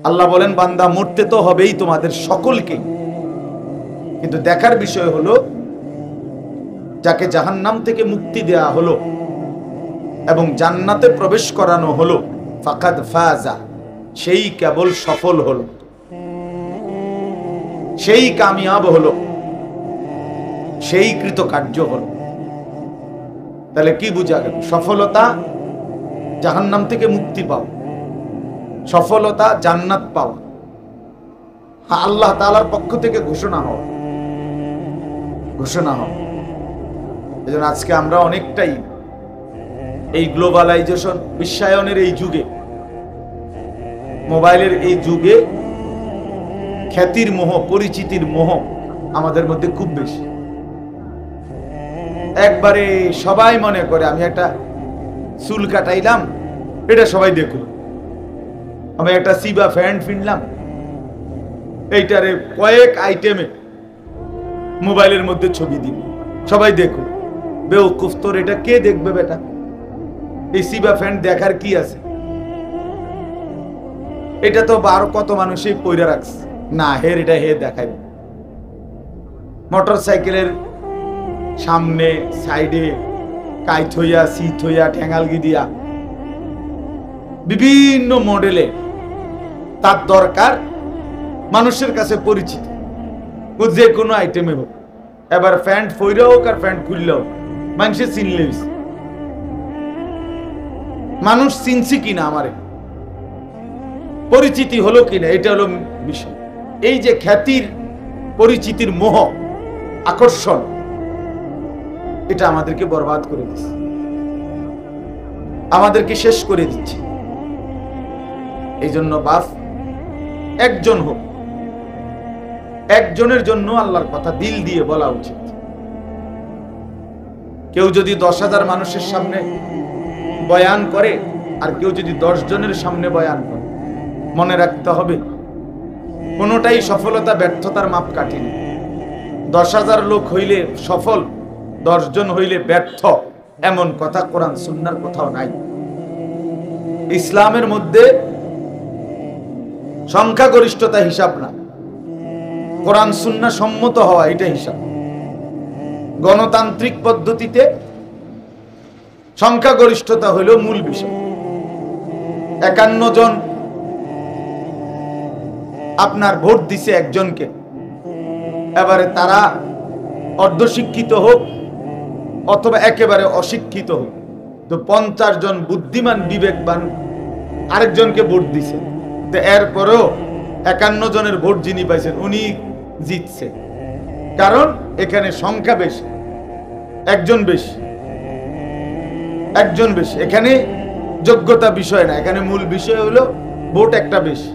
আল্লাহ বলেন, বান্দা মরতে তো হবেই তোমাদের সকলকে, কিন্তু দেখার বিষয় হলো যাকে জাহান্নাম থেকে মুক্তি দেয়া হলো এবং জান্নাতে প্রবেশ করানো হলো, ফাকাদ ফাজা, সেই কেবল সফল হলো, সেই কামিয়াব হলো, সেই কৃতকার্য হলো। তাহলে কি বুঝা গেল? সফলতা জাহান্নাম থেকে মুক্তি পাওয়া, সফলতা জান্নাত পাওয়া, আল্লাহ তাআলার পক্ষ থেকে ঘোষণা হওয়া। এজন্য আজকে আমরা অনেকটাই এই গ্লোবালাইজেশন, বিশ্বায়নের এই যুগে, মোবাইলের এই যুগে খ্যাতির মোহ, পরিচিতির মোহ আমাদের মধ্যে খুব বেশি। একবারে সবাই মনে করে আমি একটা চুল কাটাইলাম, এটা সবাই দেখলো। আমি একটা সিবা প্যান্ট কিনলাম, এইটারে কয়েক আইটেমে মোবাইলের মধ্যে ছবি দিব, সবাই দেখো। বেওকুফ, তোর এটা কে দেখবে বেটা? এই সিবা প্যান্ট দেখার কি আছে? এটা তো আরো কত মানুষই পয়রা রাখছে, না হের এটা হে দেখাইবে। মোটর সাইকেলের সামনে সাইডে কাইত হইয়া, সিট হইয়া, ঠ্যাঙ্গালগি দিয়া বিভিন্ন মডেলে তার দরকার মানুষের কাছে পরিচিত, যে কোনো আইটেমে হোক। এবার প্যান্ট ফইরা হোক আর প্যান্ট খুললে হোক, মানুষের চিনলে মানুষ চিনছি কিনা, আমারে পরিচিতি হলো কিনা, এটা হলো বিষয়। এই যে খ্যাতির, পরিচিতির মোহ, আকর্ষণ, এটা আমাদেরকে বরবাদ করে দিচ্ছে, আমাদেরকে শেষ করে দিচ্ছে। এই জন্য বাস একজন হোক, একজনের জন্য আল্লাহর কথা দিল দিয়ে বলা উচিত। কেউ যদি 10,000 মানুষের সামনে বয়ান করে আর কেউ যদি 10 জনের সামনে বয়ান করে, মনে রাখতে হবে কোনোটাই সফলতা ব্যর্থতার মাপকাঠি নেই। 10,000 লোক হইলে সফল, 10 জন হইলে ব্যর্থ, এমন কথা কোরআন সুন্নাহর কোথাও নাই। ইসলামের মধ্যে সংখ্যাগরিষ্ঠতা হিসাব না, কোরআন সুন্নাহ সম্মত হওয়া, এটা হিসাব। গণতান্ত্রিক পদ্ধতিতে সংখ্যাগরিষ্ঠতা হইল মূল বিষয়। 51 জন আপনার ভোট দিছে একজনকে, এবারে তারা অর্ধশিক্ষিত হোক অথবা একেবারে অশিক্ষিত হোক, তো 50 জন বুদ্ধিমান বিবেকবান আরেকজনকে ভোট দিছে, তো এরপরেও 51 জনের ভোট যিনি পাইছেন উনি জিতছে। কারণ এখানে সংখ্যা বেশি, একজন বেশি। এখানে যোগ্যতা বিষয় না, এখানে মূল বিষয় হলো ভোট একটা বেশি।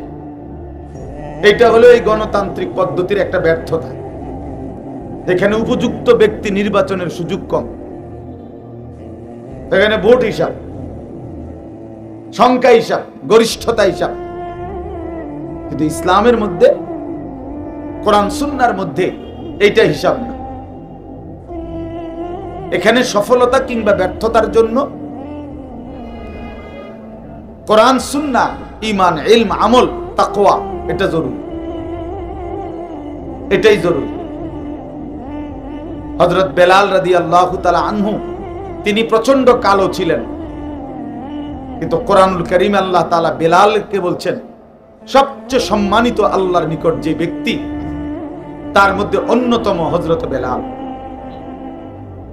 এটা হলো এই গণতান্ত্রিক পদ্ধতির একটা ব্যর্থতা। এখানে উপযুক্ত ব্যক্তি নির্বাচনের সুযোগ কম, এখানে ভোট হিসাব, সংখ্যা হিসাব, গরিষ্ঠতা হিসাব। কিন্তু ইসলামের মধ্যে, কোরআন সুন্নাহর মধ্যে এইটা হিসাব না। এখানে সফলতা কিংবা ব্যর্থতার জন্য কোরআন সুন্নাহ, ঈমান, ইলম, আমল, তাকওয়া, এটা জরুরি, এটাই জরুরি। হযরত বেলাল রাদিয়াল্লাহু তাআলা আনহু, তিনি প্রচন্ড কালো ছিলেন, কিন্তু কোরআনুল কারীমে আল্লাহ তাআলা বেলালকে বলছেন সবচেয়ে সম্মানিত আল্লাহর নিকট যে ব্যক্তি, তার মধ্যে অন্যতম হযরত বেলাল,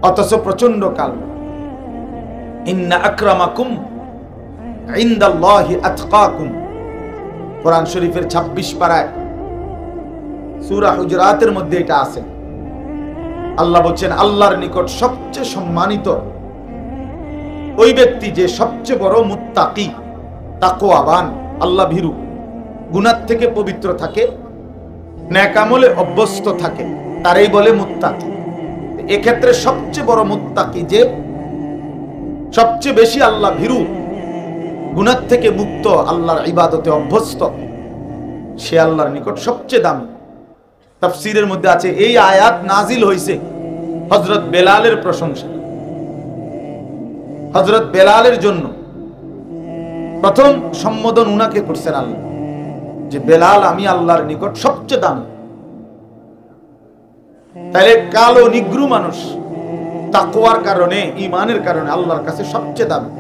অথচ প্রচন্ড কালো। ইন্না আকরামাকুম ইনদাল্লাহি আতকাকুম, কোরআন শরীফের 26 পারায় সূরা হুজুরাতের মধ্যে এটা আছে। আল্লাহ বলছেন আল্লাহর নিকট সবচেয়ে সম্মানিত ওই ব্যক্তি যে সবচেয়ে বড় মুত্তাকি, তাকওয়াবান, আল্লাহ ভীরু, গুনাহ থেকে পবিত্র থাকে, নেক আমলে অভ্যস্ত থাকে, তারই বলে মুত্তাকি। এক্ষেত্রে সবচেয়ে বড় মুত্তাকি যে সবচেয়ে বেশি আল্লাহ ভীরু, গুনাহ থেকে মুক্ত, আল্লাহর ইবাদতে অভ্যস্ত, সে আল্লাহর নিকট সবচেয়ে দামি। তাফসীরের মধ্যে আছে এই আয়াত নাজিল হয়েছে হযরত বেলালের প্রশংসা, হযরত বেলালের জন্য প্রথম সম্বোধন উনাকে করছেন আল্লাহ। যে বেলাল আমি আল্লাহর নিকট সবচেয়ে দামি। তাহলে কালো নিগ্রু মানুষ তাকওয়ার কারণে, ঈমানের কারণে আল্লাহর কাছে সবচেয়ে দামি।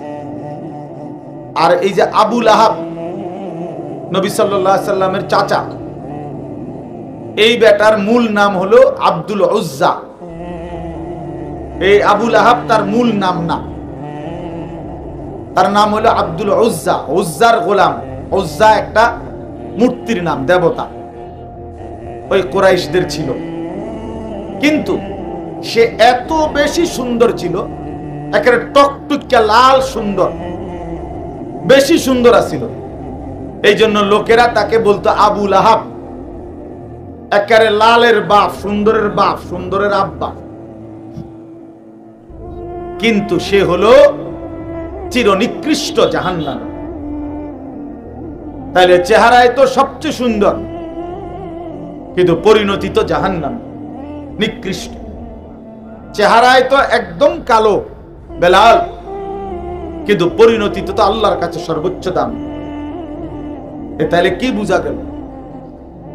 আর এই যে আবু লাহাব, নবী সাল্লাল্লাহু আলাইহি সাল্লামের চাচা, এই বেটার মূল নাম হলো আব্দুল উজ্জা। এই আবু লাহাব তার মূল নাম না, তার নাম হলো আব্দুল উজ্জা, উজ্জার গোলাম। উজ্জা একটা মূর্তির নাম, দেবতা, ওই কুরাইশদের ছিল। কিন্তু সে এত বেশি সুন্দর ছিল, একেবারে টকটুকা লাল সুন্দর, বেশি সুন্দর ছিল। এই জন্য লোকেরা তাকে বলতো আবু লাহাব, একেবারে লালের বাপ, সুন্দরের বাপ, সুন্দরের আব্বা। কিন্তু সে হলো চিরনিকৃষ্ট জাহান্নামী। তাহলে চেহারায় তো সবচেয়ে সুন্দর, কিন্তু পরিণতি তো জাহান্নামী, নিকৃষ্ট। চেহারায় তো একদম কালো বেলাল, কিন্তু পরিণতি তো আল্লাহর কাছে সর্বোচ্চ দাম। তাহলে কি বোঝা গেল?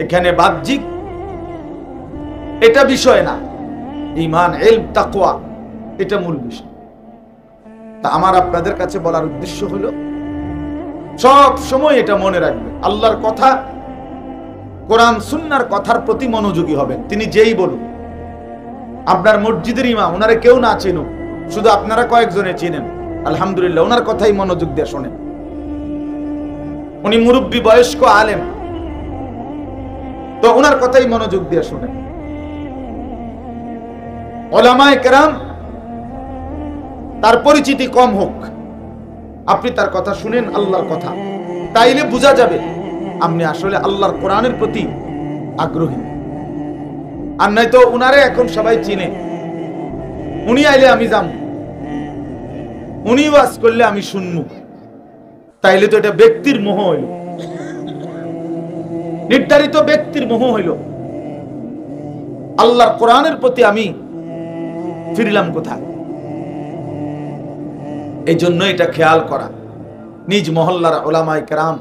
এখানে বাহ্যিক এটা বিষয় না, ঈমান, ইলম, তাকওয়া এটা মূল বিষয়। তা আমার আপনাদের কাছে বলার উদ্দেশ্য হলো সব সময় এটা মনে রাখবে, আল্লাহর কথা, কোরআন সুন্নাহর কথার প্রতি মনোযোগী হবেন। তিনি যেই বলুন, আপনার মসজিদের ইমাম, ওনারে কেউ না চিনুক, শুধু আপনারা কয়েকজনে চিনেন, আলহামদুলিল্লাহ, ওনার কথাই মনোযোগ দিয়ে শোনেন। উনি মুরব্বী, বয়স্ক আলেম, তো ওনার কথাই মনোযোগ দিয়ে শোনেন। উলামায়ে কেরাম, তার পরিচিতি কম হোক, আপনি তার কথা শুনেন, আল্লাহর কথা, তাইলে বোঝা যাবে আপনি আসলে আল্লাহর কোরআনের প্রতি আগ্রহী। আর নাই তো উনারে এখন সবাই চিনে, উনি আইলে আমি যাম, উনি ওয়াজ করলে আমি শুনবো, তাইলে তো এটা ব্যক্তির মোহ হইল, নির্ধারিত ব্যক্তির মোহ হইল। আল্লাহর কোরআনের প্রতি আমি ফিরলাম কোথায়? এই জন্য এটা খেয়াল করা, নিজ মহল্লার উলামায়ে কেরাম,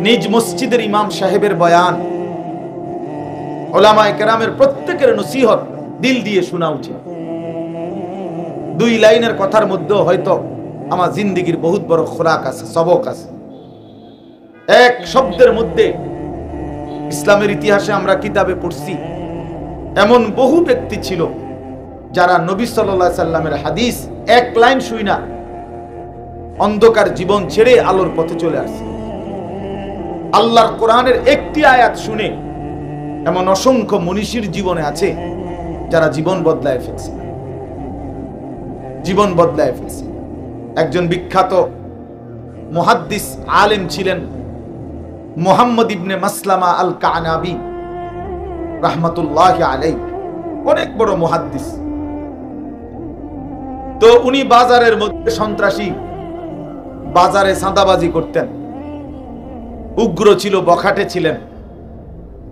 নিজ মসজিদের ইমাম সাহেবের বয়ান, উলামায়ে কেরামের প্রত্যেকের নসিহত দিল দিয়ে শোনা উচিত। দুই লাইনের কথার মধ্যে হয়তো আমার জিন্দেগির বহুত বড় খোরাক আছে, সবক আছে। এক শব্দের মধ্যে ইসলামের ইতিহাসে আমরা কিতাবে পড়ছি, এমন বহু ব্যক্তি ছিল যারা নবী সাল্লাল্লাহু আলাইহি সাল্লামের হাদিস এক লাইন শুই না অন্ধকার জীবন ছেড়ে আলোর পথে চলে আসছে। আল্লাহর কোরআনের একটি আয়াত শুনে এমন অসংখ্য মনীষীর জীবনে আছে যারা জীবন বদলায় ফেলছে, জীবন বদলায় ফেলছে। একজন বিখ্যাত মুহাদ্দিস আলেম ছিলেন মুহাম্মদ ইবনে মাসলামা আল কানাবী রাহমাতুল্লাহি আলাইহি, অনেক বড় মুহাদ্দিস। তো উনি বাজারের মধ্যে সন্ত্রাসী, বাজারে চাঁদাবাজি করতেন, উগ্র ছিল, বখাটে ছিলেন,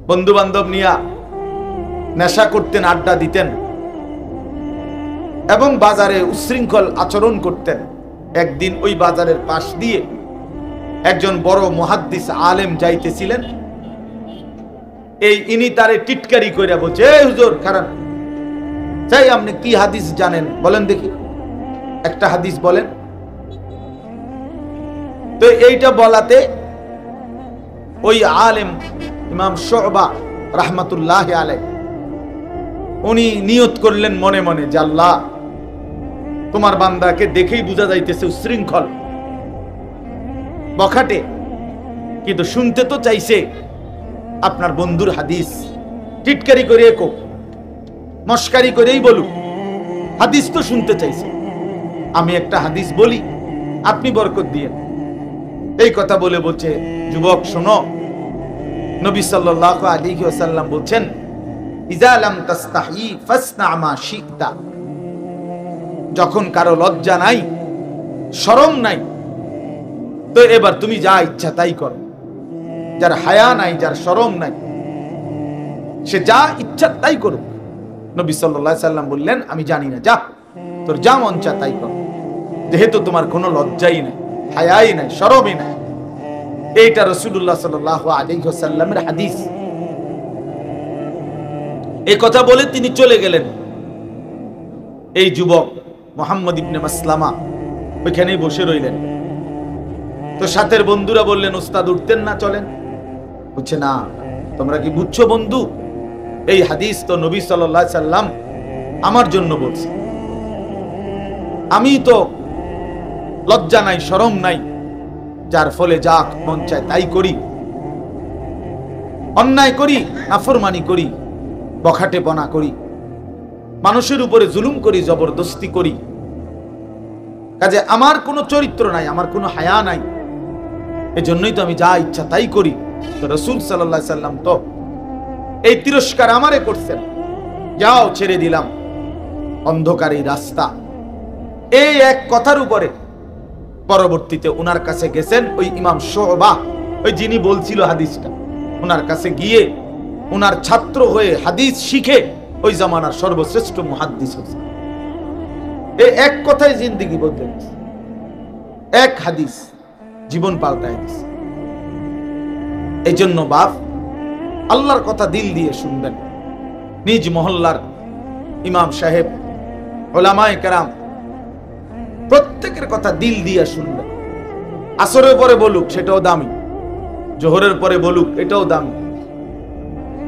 বন্ধু বান্ধব নিয়ে নেশা করতেন, আড্ডা দিতেন এবং বাজারে উচ্ছৃঙ্খল আচরণ করতেন। একদিন ওই বাজারের পাশ দিয়ে একজন বড় মুহাদ্দিস আলেম যাইতেছিলেন, ইনি তারে টিটকারি কইরা বলছে, এই হুজুর খারাপ, চাই আপনি কি হাদিস জানেন বলেন দেখি, একটা হাদিস বলেন। তো এইটা বলাতে ওই আলেম ইমাম শুবা রাহমাতুল্লাহি আলাইহি উনি নিয়ত করলেন মনে মনে যে আল্লাহ, তোমার বান্দাকে দেখেই বোঝা যাইতেছে উচ্ছৃঙ্খল, বখাটে, কিন্তু শুনতে তো চাইছে আপনার বন্ধুর হাদিস, টিটকারি করে কোক, মস্কারি করেই বলুক, হাদিস তো শুনতে চাইছে, আমি একটা হাদিস বলি, আপনি বরকত দিয়েন। এই কথা বলে বলছে, যুবক শোনো, নবী সাল্লাল্লাহু আলাইহি ওয়াসাল্লাম বলছেন, ইজা লাম তাস্তাহি ফাসনা মা শিতা, যখন কারো লজ্জা নাই, শরম নাই, তো এবার তুমি যা ইচ্ছা তাই করো। যার হায়া নাই, যার শরম নাই, সে যা ইচ্ছা তাই করুক। নবী সাল্লাল্লাহু আলাইহি ওয়াসাল্লাম বললেন, আমি জানি না, যা তোর যা মন চা তাই কর, যেহেতু তোমার কোনো লজ্জাই নাই, হায়াই নাই, শরমই নাই। এইটা রাসূলুল্লাহ সাল্লাল্লাহু আলাইহি ওয়াসাল্লামের হাদিস। এই কথা বলে তিনি চলে গেলেন। এই যুবক মুহাম্মদ ইবনে মাসলামা ওইখানেই বসে রইলেন। তো সাথের বন্ধুরা বললেন, উস্তাদ উঠতেন না, চলেন। বলছে, না, তোমরা কি বুঝছো বন্ধু, এই হাদিস তো নবী সাল্লাল্লাহু আলাইহি সাল্লাম আমার জন্য বলছে। আমি তো লজ্জা নাই, শরম নাই, যার ফলে যা মন চায় তাই করি, অন্যায় করি, নাফরমানি করি, বখাটেপনা করি, মানুষের উপরে জুলুম করি, জবরদস্তি করি। কাজে আমার কোনো চরিত্র নাই, আমার কোনো হায়া নাই, এজন্যই তো আমি যা ইচ্ছা তাই করি। তো রাসূল সাল্লাল্লাহু আলাইহি সাল্লাম তো এই তিরস্কার আমারে করছেন, যাও ছেড়ে দিলাম অন্ধকারী রাস্তা। এই এক কথার উপরে পরবর্তীতে উনার কাছে গেছেন ওই ইমাম শুবা, ওই যিনি বলছিল হাদিসটা, উনার কাছে গিয়ে উনার ছাত্র হয়ে হাদিস শিখে ওই জামানার সর্বশ্রেষ্ঠ মুহাদ্দিস হয়েছে। এই এক কথায় জিন্দেগি বদলে গেছে, এক হাদিস জীবন পাল্টায় দিছে। এই জন্য বাপ, আল্লাহর কথা দিল দিয়ে শুনবেন। নিজ মহল্লার ইমাম সাহেব, উলামায়ে কেরাম প্রত্যেকের কথা দিল দিয়ে শুনবেন। আসরের পরে বলুক সেটাও দামি, জোহরের পরে বলুক এটাও দামি,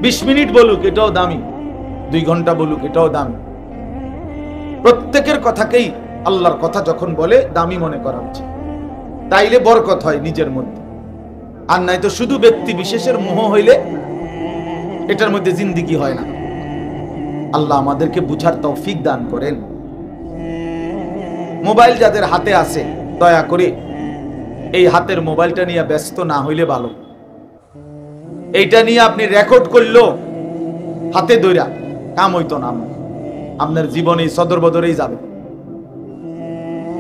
20 মিনিট বলুক এটাও দামি, 2 ঘন্টা বলুক এটাও দামি। প্রত্যেকের কথাকেই আল্লাহর কথা যখন বলে দামি মনে করা উচিত, তাইলে বরকত হয় নিজের মধ্যে। আর নাই তো শুধু ব্যক্তি বিশেষের মোহ হইলে এটার মধ্যে জিন্দেগি হয় না। আল্লাহ আমাদেরকে বুঝার তৌফিক দান করেন। মোবাইল যাদের হাতে আছে, দয়া করে এই হাতের মোবাইলটা নিয়ে ব্যস্ত না হইলে ভালো। এইটা নিয়ে আপনি রেকর্ড করলো হাতে ধইরা, কাম হইতো না, আপনার জীবনে সদর বদরেই যাবে।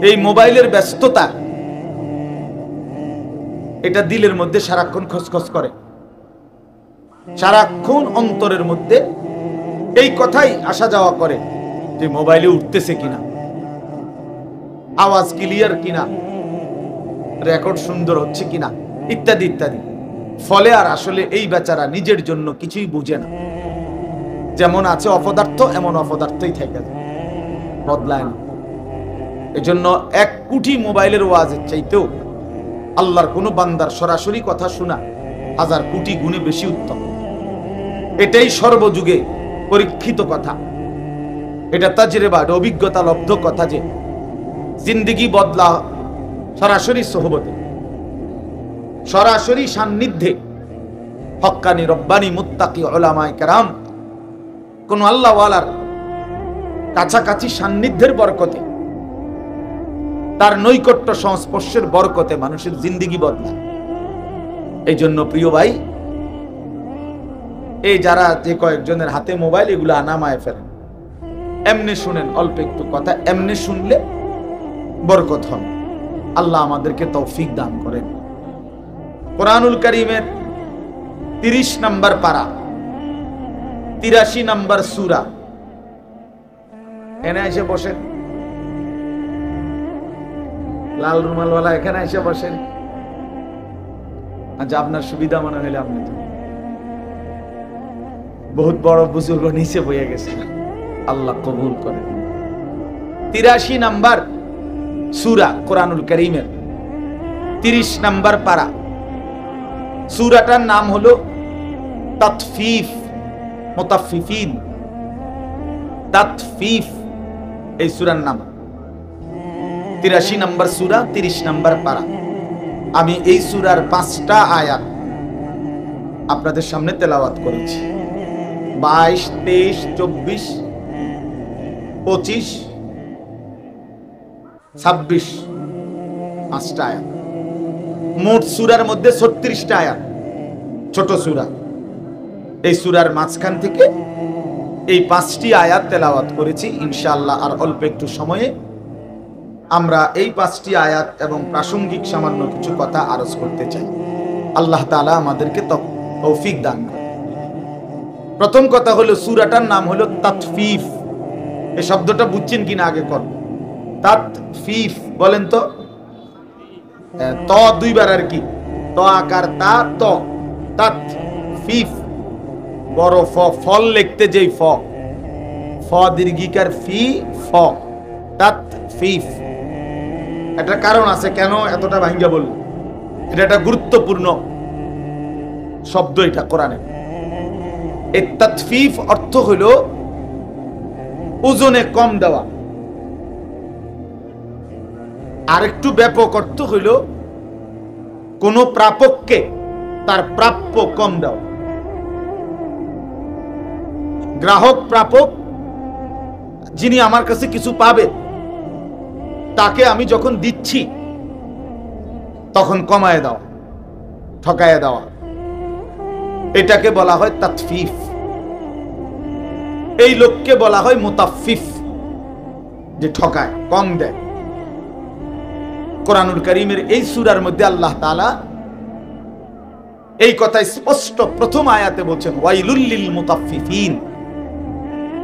এই মোবাইলের ব্যস্ততা এটা দিলের মধ্যে সারাক্ষণ খসখস করে, সারাক্ষণ অন্তরের মধ্যে এই কথাই আসা যাওয়া করে যে মোবাইলে উঠতেছে কিনা, আওয়াজ ক্লিয়ার কিনা, রেকর্ড সুন্দর হচ্ছে কিনা, ইত্যাদি ইত্যাদি। ফলে আর আসলে এই বেচারা নিজের জন্য কিছুই বুঝে না। যেমন আছে অপদার্থ, এমন অপদার্থই থেকে যায়, বদলায় না। এজন্য 1 কোটি মোবাইলের ওয়াজের চাইতেও আল্লাহর কোন বান্দার সরাসরি কথা শোনা 1000 কোটি গুণে বেশি উত্তম। এটাই সর্বযুগে পরীক্ষিত কথা, এটা তাজরিবা, অভিজ্ঞতা লব্ধ কথা যে জিন্দেগি বদলা সরাসরি সোহবতে, সরাসরি সান্নিধ্যে হক্কানি রব্বানি মুত্তাকি উলামায়ে কেরাম কোন আল্লাহওয়ালার কাছাকাছি সান্নিধ্যের বরকতে, তার নৈকট্য সংস্পর্শের বরকতে মানুষের জিন্দেগি বদলায়। এই জন্য প্রিয় ভাই, এই যারা যে কয়েকজনের হাতে মোবাইল, এগুলো আনামায় ফেলেন, এমনি শুনেন, অল্প একটু কথা এমনি শুনলে বরকত হন। আল্লাহ আমাদেরকে তৌফিক দান করেন। কোরআনুল কারীমের 30 নম্বর পারা, 83 নম্বর সূরা, এনে এসে বসেন। লাল রুমালওয়ালা এখানে এসে বসেন। আচ্ছা, আপনার সুবিধা মনে হইলে আপনি তো বহুত বড় বুজুর্গ নিচে বইয়া গেছে, আল্লাহ কবুল করেন। 83 নম্বর সূরা কোরআনুল কারীমের 30 নম্বর পারা। সূরাটার নাম হলো তাতফিফ, মুতাফফিফিন, তাতফিফ এই সূরার নাম। 83 নম্বর সূরা, 30 নম্বর পারা। আমি এই সূরার 5টা আয়াত আপনাদের সামনে তেলাওয়াত করেছি। 22, 23, 24, 25, 26, 5টা আয়াত। মোট সূরার মধ্যে 36টা আয়াত, ছোট সূরা। এই সূরার মাঝখান থেকে এই 5টি আয়াত তেলাওয়াত করেছি। ইনশাআল্লাহ আর অল্প একটু সময়ে আমরা এই 5টি আয়াত এবং প্রাসঙ্গিক সামান্য কিছু কথা আরজ করতে চাই। আল্লাহ তাআলা আমাদেরকে তৌফিক দান করেন। প্রথম কথা হলো, সূরাটার নাম হলো তাতফিফ। এই শব্দটা বুঝছেন কিনা আগে কর। তাতফিফ বলেন তো, ত 2 বার আর কি, ত ত আকার তা ত তাত ফিফ বড় ফ ফল লিখতে যেই ফ ফ দীর্ঘিকার ফি ফ তাত ফিফ। একটা কারণ আছে কেন এতটা ভাঙ্গা বলল, এটা একটা গুরুত্বপূর্ণ শব্দ এটা কোরআনে। এই তাতফিফ অর্থ হইল ওজনে কম দেওয়া, আর একটু ব্যাপক অর্থ হইল কোন প্রাপককে তার প্রাপ্য কম দেওয়া। গ্রাহক প্রাপক যিনি আমার কাছে কিছু পাবে, তাকে আমি যখন দিচ্ছি তখন কমায় দেওয়া, ঠকায় দেওয়া, এটাকে বলা হয় তাতফিফ। এই লোককে বলা হয় মুতাফফিফ, যে ঠকায়, কম দেয়। কোরআনুল কারীমের এই সূরার মধ্যে আল্লাহ তাআলা এই কথা স্পষ্ট প্রথম আয়াতে বলছেন, ওয়াইলুল লিল মুতাফফিফিন।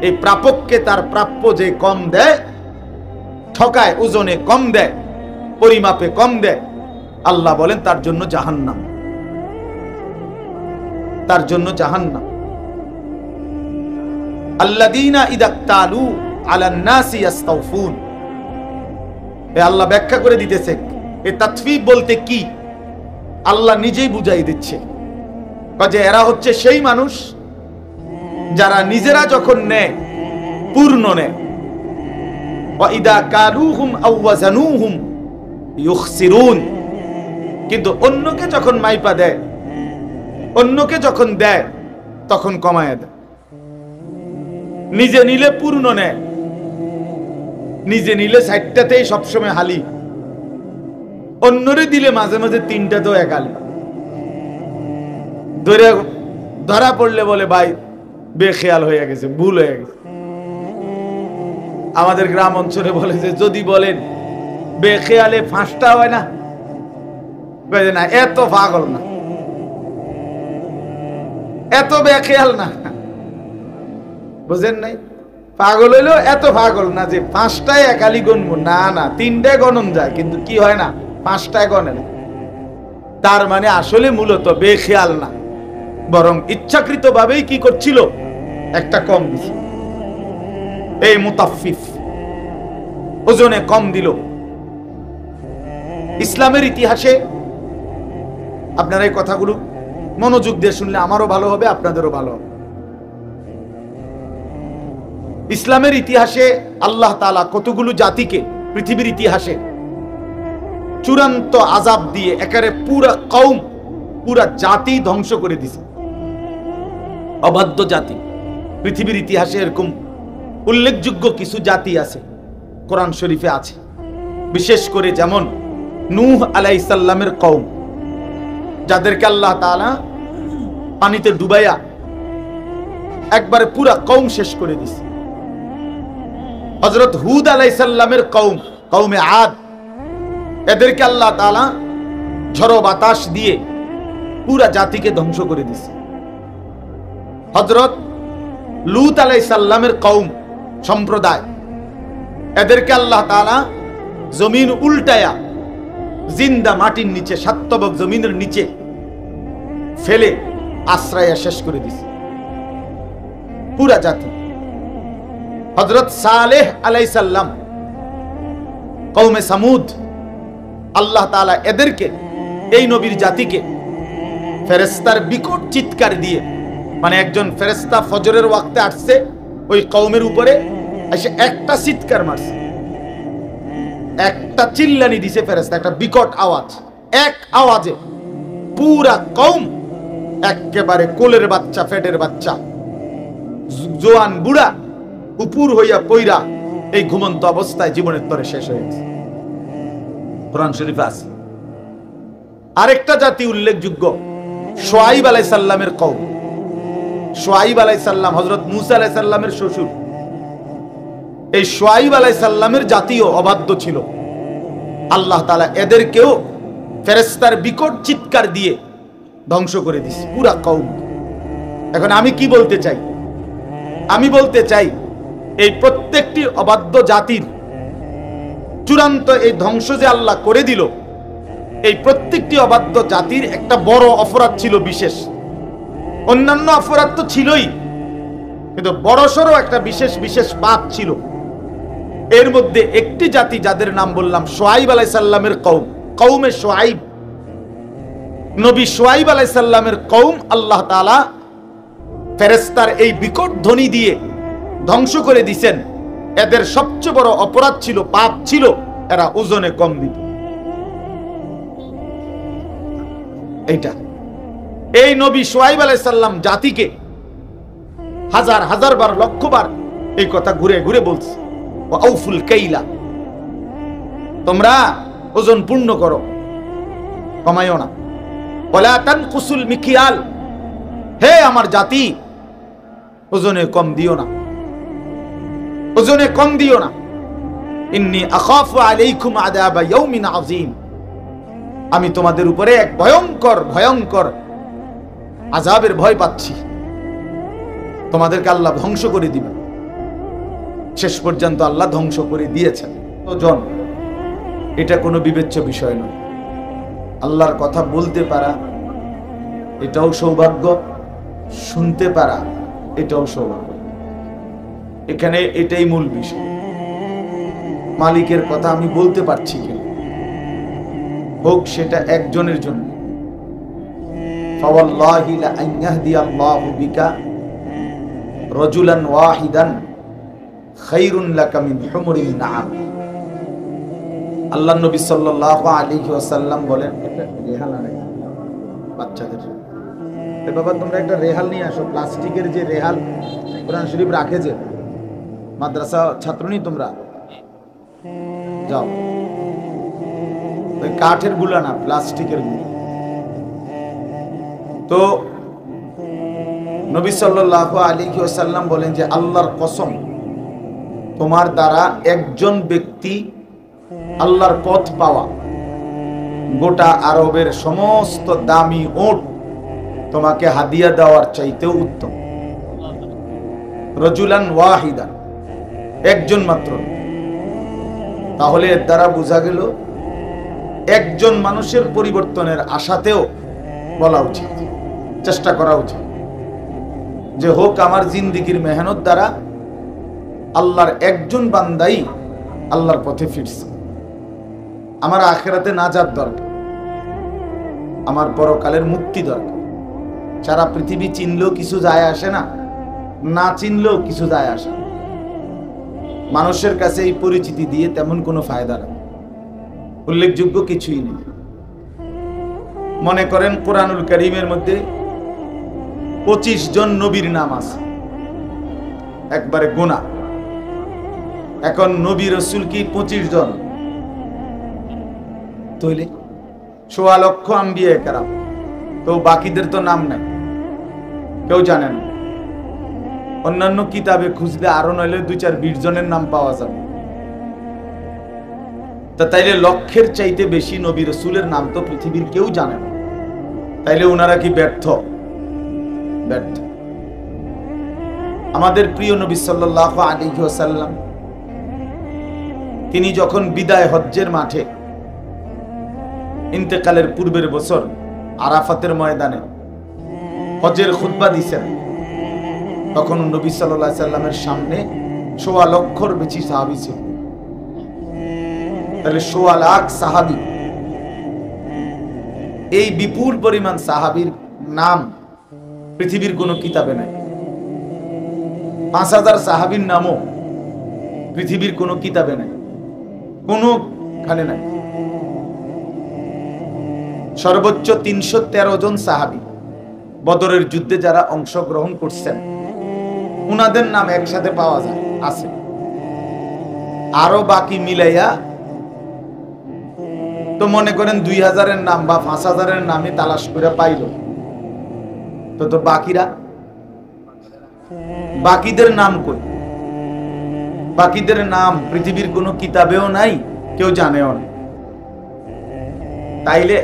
এই প্রাপককে তার প্রাপ্য যে কম দেয়, ঠকায়, ওজনে কম দেয়, পরিমাপে কম দেয়, আল্লাহ বলেন তার জন্য জাহান্নাম, তার জন্য জাহান্নাম। আল্লাযীনা ইযা ইক্তালু আলান নাসি ইস্তাওফুন। এ আল্লাহ ব্যাখ্যা করে দিতেছে এই তাতফিফ বলতে কি, আল্লাহ নিজেই বুঝাই দিচ্ছে যে এরা হচ্ছে সেই মানুষ যারা নিজেরা যখন নেয় পূর্ণ নেয়, ওয়া ইযা কালুহুম আও ওয়াজানুহুম ইউখসিরুন। কিন্তু অন্যকে যখন মাইপা দেয়, অন্যকে যখন দেয় তখন কমায় দেয়। নিজে নিলে পূর্ণ নেয়, নিজে নিলে 60টাতেই সবসময় হালি, অন্যরে দিলে মাঝে মাঝে 3টাতেও একালি। ধরা পড়লে বলে ভাই বেখেয়াল হয়ে গেছে, ভুল হয়ে গেছে। আমাদের গ্রাম অঞ্চলে বলে যে যদি বলেন বেখেয়ালে 5টা হয় না, না এত পাগল না, এত বেখেয়াল না, বুঝেন নাই? পাগল হইলেও এত পাগল না যে 5টায় একালি গণব, না না 3টায় গণন যায়, কিন্তু কি হয় না 5টায় গণে না। তার মানে আসলে মূলত বেখেয়াল না, বরং ইচ্ছাকৃত ভাবেই কি করছিল, একটা কম দিছে। এই মুতাফফিফ, ওজনে কম দিল। ইসলামের ইতিহাসে আপনারা এই কথাগুলো মনোযোগ দিয়ে শুনলে আমারও ভালো হবে, আপনাদেরও ভালো হবে। ইসলামের ইতিহাসে আল্লাহ তাআলা কতগুলো জাতিকে পৃথিবীর ইতিহাসে চূড়ান্ত আযাব দিয়ে একেবারে পুরা কওম, পুরা জাতি ধ্বংস করে দিয়েছে। অবাধ্য জাতি পৃথিবীর ইতিহাসে এরকম উল্লেখযোগ্য কিছু জাতি আছে, কোরআন শরীফে আছে। বিশেষ করে যেমন নূহ আলাইহিস সালামের কওম, যাদেরকে আল্লাহ তাআলা পানিতে ডুবাইয়া একবারে পুরা কওম শেষ করে দিয়েছে। হযরত হুদ আলাইহিস সালামের কওম, কওমে আদ, এদেরকে আল্লাহ তাআলা ঝড়ো বাতাস দিয়ে পুরা জাতিকে ধ্বংস করে দিয়েছে। হযরত লূত আলাইহিস সালামের কওম, সম্প্রদায়, এদেরকে আল্লাহ তাআলা জমিন উল্টায়া জিন্দা মাটির নিচে, সাতবক জমিনের নিচে ফেলে আশ্রয়া শেষ করে দিয়েছে পুরা জাতি। হযরত সালেহ আলাইহিস সালাম, কওমে সামুদ, আল্লাহ তাআলা এদেরকে, এই নবীর জাতিকে ফেরেশতার বিকট চিৎকার দিয়ে, মানে একজন ফেরেশতা ফজরের ওয়াক্তে আসছে ওই কওমের উপরে, এসে একটা চিৎকার মারছে, একটা চিল্লানি দিছে ফেরেশতা, একটা বিকট আওয়াজ, এক আওয়াজে পুরা কওম একেবারে কোলের বাচ্চা, পেটের বাচ্চা, জোয়ান বুড়া উপর হইয়া পইরা এই ঘুমন্ত অবস্থায় জীবনের তরে শেষ হয়ে গেছে। কোরআন শরীফে আছে। আরেকটা জাতি উল্লেখযোগ্য, শুআয়ব আলাইহিস সালামের কওম। শুআয়ব আলাইহিস সালাম হযরত মূসা আলাইহিস সালামের শ্বশুর। এই শুআয়ব আলাইহিস সালামের জাতীয় অবাধ্য ছিল। আল্লাহ তাআলা এদেরকেও ফেরেশতার বিকট চিৎকার দিয়ে ধ্বংস করে দিয়েছে পুরা কওম। এখন আমি কি বলতে চাই? আমি বলতে চাই এই প্রত্যেকটি অবাধ্য জাতির চূড়ান্ত এই ধ্বংস যে আল্লাহ করে দিল, এই প্রত্যেকটি অবাধ্য জাতির একটা বড় অপরাধ ছিল বিশেষ। অন্যান্য অপরাধ তো ছিলই, কিন্তু বড়সড় একটা বিশেষ বিশেষ পাপ ছিল। এর মধ্যে একটি জাতি যাদের নাম বললাম শুআইব আলাইহিস সালামের কওম, কওমে শুআইব। নবী শুআইব আলাইহিস সালামের কওম আল্লাহ তাআলা ফেরেশতার এই বিকট ধ্বনি দিয়ে ধ্বংস করে দিয়েছেন। এদের সবচেয়ে বড় অপরাধ ছিল, পাপ ছিল, এরা ওজনে কম দিত। এইটা এই নবী শুআইব আলাইহিস সালাম জাতিকে হাজার হাজার বার, লক্ষ বার এই কথা ঘুরে ঘুরে বলছে, ওয়াউফুল কাইলা, তোমরা ওজন পূর্ণ করো, কমাইও না। ওয়ালা তানকুসুল মিকিয়াল, হে আমার জাতি, ওজনে কম দিও না, ওজনে কম দিও না। ইন্নী আখাফু আলাইকুম আযাবা ইয়াউমিন আযীম, আমি তোমাদের উপরে এক ভয়ঙ্কর ভয়ঙ্কর আযাবের ভয় পাচ্ছি, তোমাদেরকে আল্লাহ ধ্বংস করে দিবেন। শেষ পর্যন্ত আল্লাহ ধ্বংস করে দিয়েছেন। ওজন এটা কোনো বিবেচ্য বিষয় নয়। আল্লাহর কথা বলতে পারা এটাও সৌভাগ্য, শুনতে পারা এটাও সৌভাগ্য। এখানে এটাই মূল বিষয়। মালিকের কথা আমি বলতে পারছি কিনা, হোক সেটা একজনের জন্য। ফাওয়াল্লাহি লা আন ইয়াহদিয়াল্লাহু বিকা রাজুলান ওয়াহিদান খায়রুন লাকা মিন হুমুরিন নাআম। আল্লাহর নবী সাল্লাল্লাহু আলাইহি ওয়াসাল্লাম বলেন, একটা রেহাল আনে বাচ্চাদের, এ বাবা তোমরা একটা রেহাল নিয়ে আসো, প্লাস্টিকের যে রেহাল কোরআন শরীফ রাখে, যে মাদ্রাসা ছাত্রনী তোমরা যাও, ওই কাঠের গুলা না, প্লাস্টিকের গুলা। তো নবী সাল্লাল্লাহু আলাইহি ওয়াসাল্লাম বলেন যে আল্লাহর কসম, তোমার দ্বারা একজন ব্যক্তি আল্লাহর পথ পাওয়া গোটা আরবের সমস্ত দামি উট তোমাকে হাদিয়া দেওয়ার চাইতেও উত্তম। রাজুলান ওয়াহিদান, একজন মাত্র। তাহলে এর দ্বারা বোঝা গেল একজন মানুষের পরিবর্তনের আশাতেও বলা উচিত, চেষ্টা করা উচিত যে হোক আমার জিন্দিগির মেহনত দ্বারা আল্লাহর একজন বান্দাই আল্লাহর পথে ফিরছে। আমার আখিরাতে নাজাত দরকার, আমার পরকালের মুক্তি দরকার। সারা পৃথিবী চিনলেও কিছু যায় আসে না, না চিনলেও কিছু যায় আসে না। মানুষের কাছে এই পরিচিতি দিয়ে তেমন কোনো ফায়দা নেই, উল্লেখযোগ্য কিছুই নেই। মনে করেন কোরআনুল কারীমের মধ্যে 25 জন নবীর নাম আছে, একবারে গোনা। এখন নবী রাসূল কি 25 জন? তাইলে 1.25 লক্ষ আম্বিয়া কেরাম, তো বাকিদের তো নাম নাই, কেউ জানে না। অন্যান্য কিতাবে খুঁজলে আরো নইলে 2-4-20 জনের নাম পাওয়া যাবে। তা তাইলে লক্ষের চাইতে বেশি নবী রাসূলের নাম তো পৃথিবীর কেউ জানে না। তাইলে ওনারা কি ব্যর্থ? ব্যর্থ। আমাদের প্রিয় নবী সাল্লাল্লাহু আলাইহি ওয়াসাল্লাম তিনি যখন বিদায় হজ্জের মাঠে ইন্তেকালের পূর্বের বছর আরাফাতের ময়দানে হজ্জের খুতবা দিয়েছেন, তখন নবী সাল্লাল্লাহু আলাইহি সাল্লামের সামনে 1.25 লক্ষর বেশি সাহাবী ছিল। তাহলে 1.25 লাখ সাহাবী, এই বিপুল পরিমাণ সাহাবীর নাম পৃথিবীর কোন কিতাবে নাই। 5000 সাহাবীর নামও পৃথিবীর কোন কিতাবে নাই, কোনখানে নাই। সর্বোচ্চ 313 জন সাহাবী বদরের যুদ্ধে যারা অংশগ্রহণ করছেন উনাদের নাম একসাথে পাওয়া যায়, আছে। আরো বাকি মিলাইয়া তো মনে করেন 2000-এর নাম বা 5000-এর নামে তালাশ করে পাইল, তো বাকিরা, বাকিদের নাম কই? বাকিদের নাম পৃথিবীর কোনো কিতাবেও নাই, কেউ জানেও না। তাইলে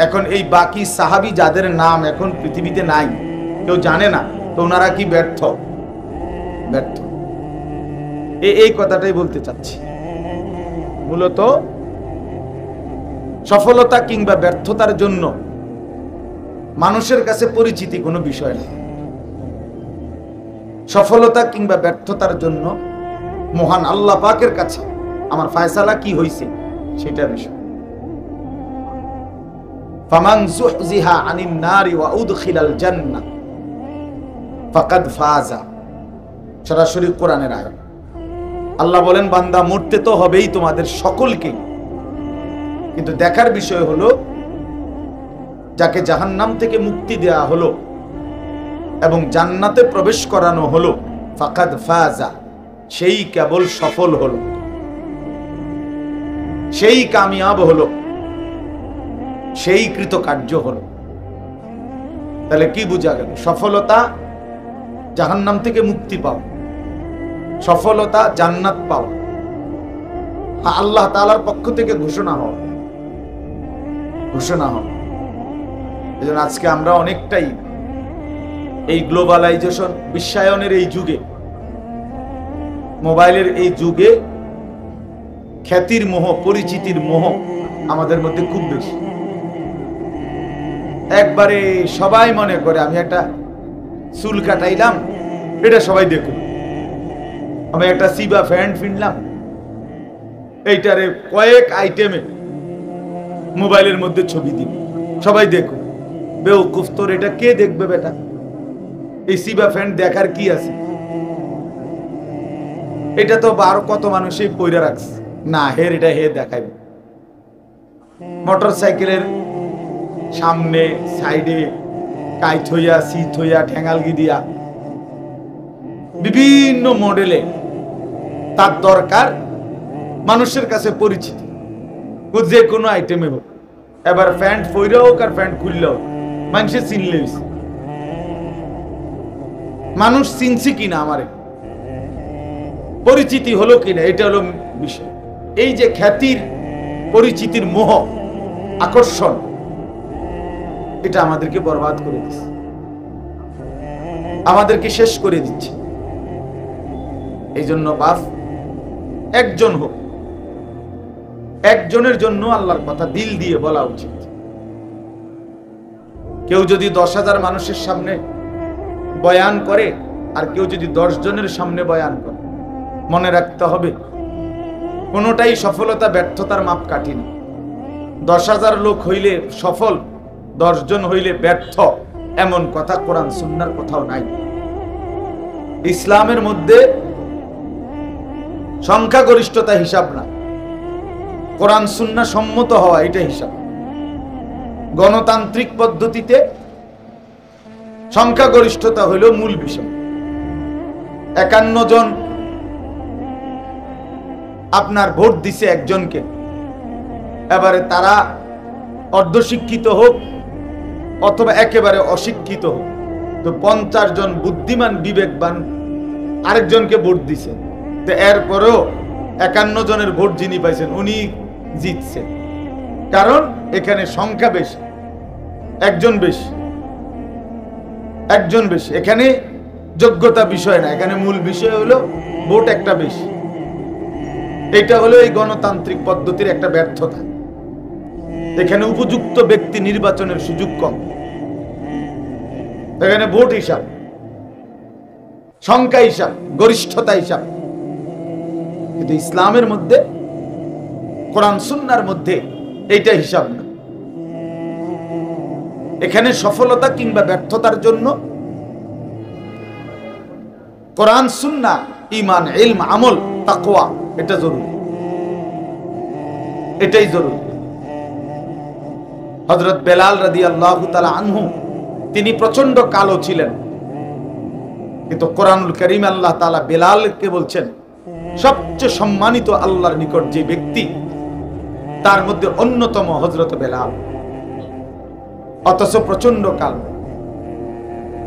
এখন এই বাকি সাহাবী যাদের নাম এখন পৃথিবীতে নাই, কেউ জানে না, তো ওনারা কি ব্যর্থ? ব্যর্থ। এই কথাটাই বলতে চাচ্ছি। মূলত সফলতা কিংবা ব্যর্থতার জন্য মানুষের কাছে পরিচিতি কোনো বিষয় না। সফলতা কিংবা ব্যর্থতার জন্য মহান আল্লাহ পাকের কাছে আমার ফয়সালা কি হইছে সেটা বিষয়। ফামান যুহজিহা আনিন নারি ওয়া উদখিলাল জান্নাহ ফাকাদ ফাজা। সরাসরি কোরআনের আয়াত। আল্লাহ বলেন, বান্দা মরতে তো হবেই তোমাদের সকলকে, কিন্তু দেখার বিষয় হলো যাকে জাহান্নাম থেকে মুক্তি দেয়া হলো এবং জান্নাতে প্রবেশ করানো হলো, ফাকাদ ফাজা, সেই কেবল সফল হলো, সেই কামিয়াব হলো, সেই কৃতকার্য হলো। তাহলে কি বোঝা গেল? সফলতা জাহান্নাম থেকে মুক্তি পাও, সফলতা জান্নাত পাও, আল্লাহ তাআলার পক্ষ থেকে ঘোষণা হয়। এজন্য আজকে আমরা অনেকটাই এই গ্লোবালাইজেশন, বিশ্বায়নের এই যুগে, মোবাইলের এই যুগে খ্যাতির মোহ, পরিচিতির মোহ আমাদের মধ্যে খুব বেশি। একবারে সবাই মনে করে আমি একটা চুল কাটাইলাম, এটা সবাই দেখুন। আমি একটা সিবা প্যান্ট কিনলাম, এইটারে কয়েক আইটেমে মোবাইলের মধ্যে ছবি দিন, সবাই দেখুন। বেওকুফ, তোর এটা কে দেখবে বেটা? এই সিবা প্যান্ট দেখার কি আছে? এটা তো আরো কত মানুষই পয়রা রাখছে, না হের এটা হে দেখাইবে। মোটর সাইকেলের সামনে সাইডে কাইট হইয়া, সিট হইয়া, ঠেঙ্গালগি দিয়া বিভিন্ন মডেলে তার দরকার মানুষের কাছে পরিচিতি, যে কোনো আইটেমে হোক। এবার প্যান্ট পইরা হোক আর প্যান্ট খুললে হোক, মানুষে চিনলে মানুষ চিনছি কিনা, আমারে পরিচিতি হলো কিনা, এটা হলো বিষয়। এই যে খ্যাতির, পরিচিতির মোহ, আকর্ষণ, এটা আমাদেরকে বরবাদ করে দিচ্ছে, আমাদেরকে শেষ করে দিচ্ছে। এই জন্য বাপ একজন হোক, একজনের জন্য আল্লাহর কথা দিল দিয়ে বলা উচিত। কেউ যদি 10,000 মানুষের সামনে বয়ান করে আর কেউ যদি 10 জনের সামনে বয়ান করে, মনে রাখতে হবে কোনোটাই সফলতা ব্যর্থতার মাপকাঠি না। 10,000 লোক হইলে সফল, 10 জন হইলে ব্যর্থ, এমন কথা কোরআন সুন্নাহর কোথাও নাই। ইসলামের মধ্যে সংখ্যাগরিষ্ঠতা হিসাব না, কোরআন সুন্নাহ সম্মত হওয়া এটা হিসাব। গণতান্ত্রিক পদ্ধতিতে সংখ্যাগরিষ্ঠতা হইল মূল বিষয়। 51 জন আপনার ভোট দিছে একজনকে, এবারে তারা অর্ধশিক্ষিত হোক অথবা একেবারে অশিক্ষিত হোক, তো 50 জন বুদ্ধিমান বিবেকবান আরেকজনকে ভোট দিছে, তো এরপরেও 51 জনের ভোট যিনি পাইছেন উনি জিতছেন। কারণ এখানে সংখ্যা বেশি, একজন বেশি। এখানে যোগ্যতা বিষয় না, এখানে মূল বিষয় হলো ভোট একটা বেশি। এটা হলো এই গণতান্ত্রিক পদ্ধতির একটা ব্যর্থতা। এখানে উপযুক্ত ব্যক্তি নির্বাচনের সুযোগ কম, এখানে ভোট হিসাব, সংখ্যা হিসাব, গরিষ্ঠতা হিসাব। কিন্তু ইসলামের মধ্যে, কোরআন সুন্নাহর মধ্যে এইটা হিসাব না। এখানে সফলতা কিংবা ব্যর্থতার জন্য কোরআন সুন্নাহ, ঈমান, ইলম, আমল, তাকওয়া এটা জরুরি, এটাই জরুরি। হযরত বেলাল রাদিয়াল্লাহু তাআলা আনহু তিনি প্রচন্ড কালো ছিলেন, কিন্তু কোরআনুল কারীম আল্লাহ তাআলা বেলালকে বলছেন সবচেয়ে সম্মানিত আল্লাহর নিকট যে ব্যক্তি, তার মধ্যে অন্যতম হযরত বেলাল, অথচ প্রচন্ড কালো।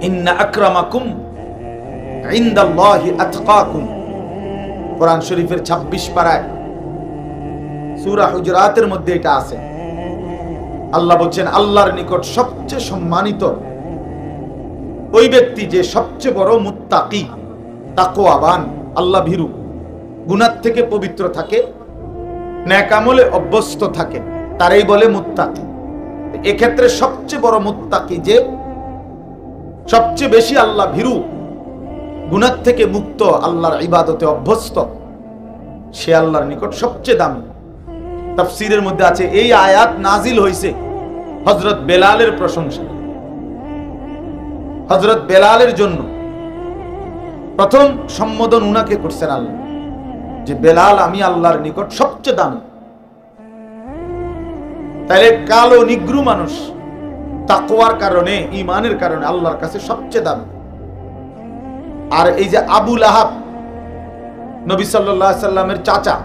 ইন্না আকরামাকুম ইনদাল্লাহি আতকাকুম, কোরআন শরীফের 26 পারায় সূরা হুজুরাতের মধ্যে এটা আছে। আল্লাহ বলছেন আল্লাহর নিকট সবচেয়ে সম্মানিত ওই ব্যক্তি যে সবচেয়ে বড় মুত্তাকি, তাকওয়াবান, আল্লাহ ভীরু, গুনাহ থেকে পবিত্র থাকে, নেক আমলে অভ্যস্ত থাকে, তারাই বলে মুত্তাকি। এক্ষেত্রে সবচেয়ে বড় মুত্তাকি যে সবচেয়ে বেশি আল্লাহ ভীরু, গুনাহ থেকে মুক্ত, আল্লাহর ইবাদতে অভ্যস্ত, সে আল্লাহর নিকট সবচেয়ে দামি। তাফসীরের মধ্যে আছে এই আয়াত নাজিল হয়েছে হযরত বেলালের প্রশংসা। হযরত বেলালের জন্য প্রথম সম্বোধন উনাকে করছেন আল্লাহ, যে বেলাল আমি আল্লাহর নিকট সবচেয়ে দামি। তাহলে কালো নিগ্রু মানুষ তাকওয়ার কারণে, ঈমানের কারণে আল্লাহর কাছে সবচেয়ে দামি। আর এই যে আবু লাহাব, নবী সাল্লাল্লাহু আলাইহি সাল্লামের চাচা,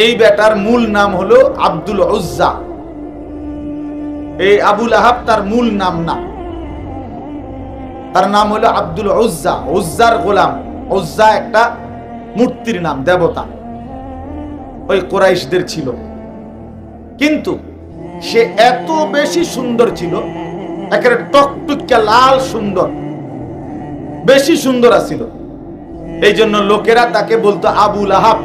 এই বেটার মূল নাম হলো আব্দুল উজ্জা। এই আবু লাহাব তার মূল নাম না, তার নাম হলো আব্দুল উজ্জা, উজ্জার গোলাম। উজ্জা একটা মূর্তির নাম, দেবতা, ওই কুরাইশদের ছিল। কিন্তু সে এত বেশি সুন্দর ছিল, একেবারে টকটুকা লাল সুন্দর, বেশি সুন্দর ছিল। এই জন্য লোকেরা তাকে বলতো আবু লাহাব,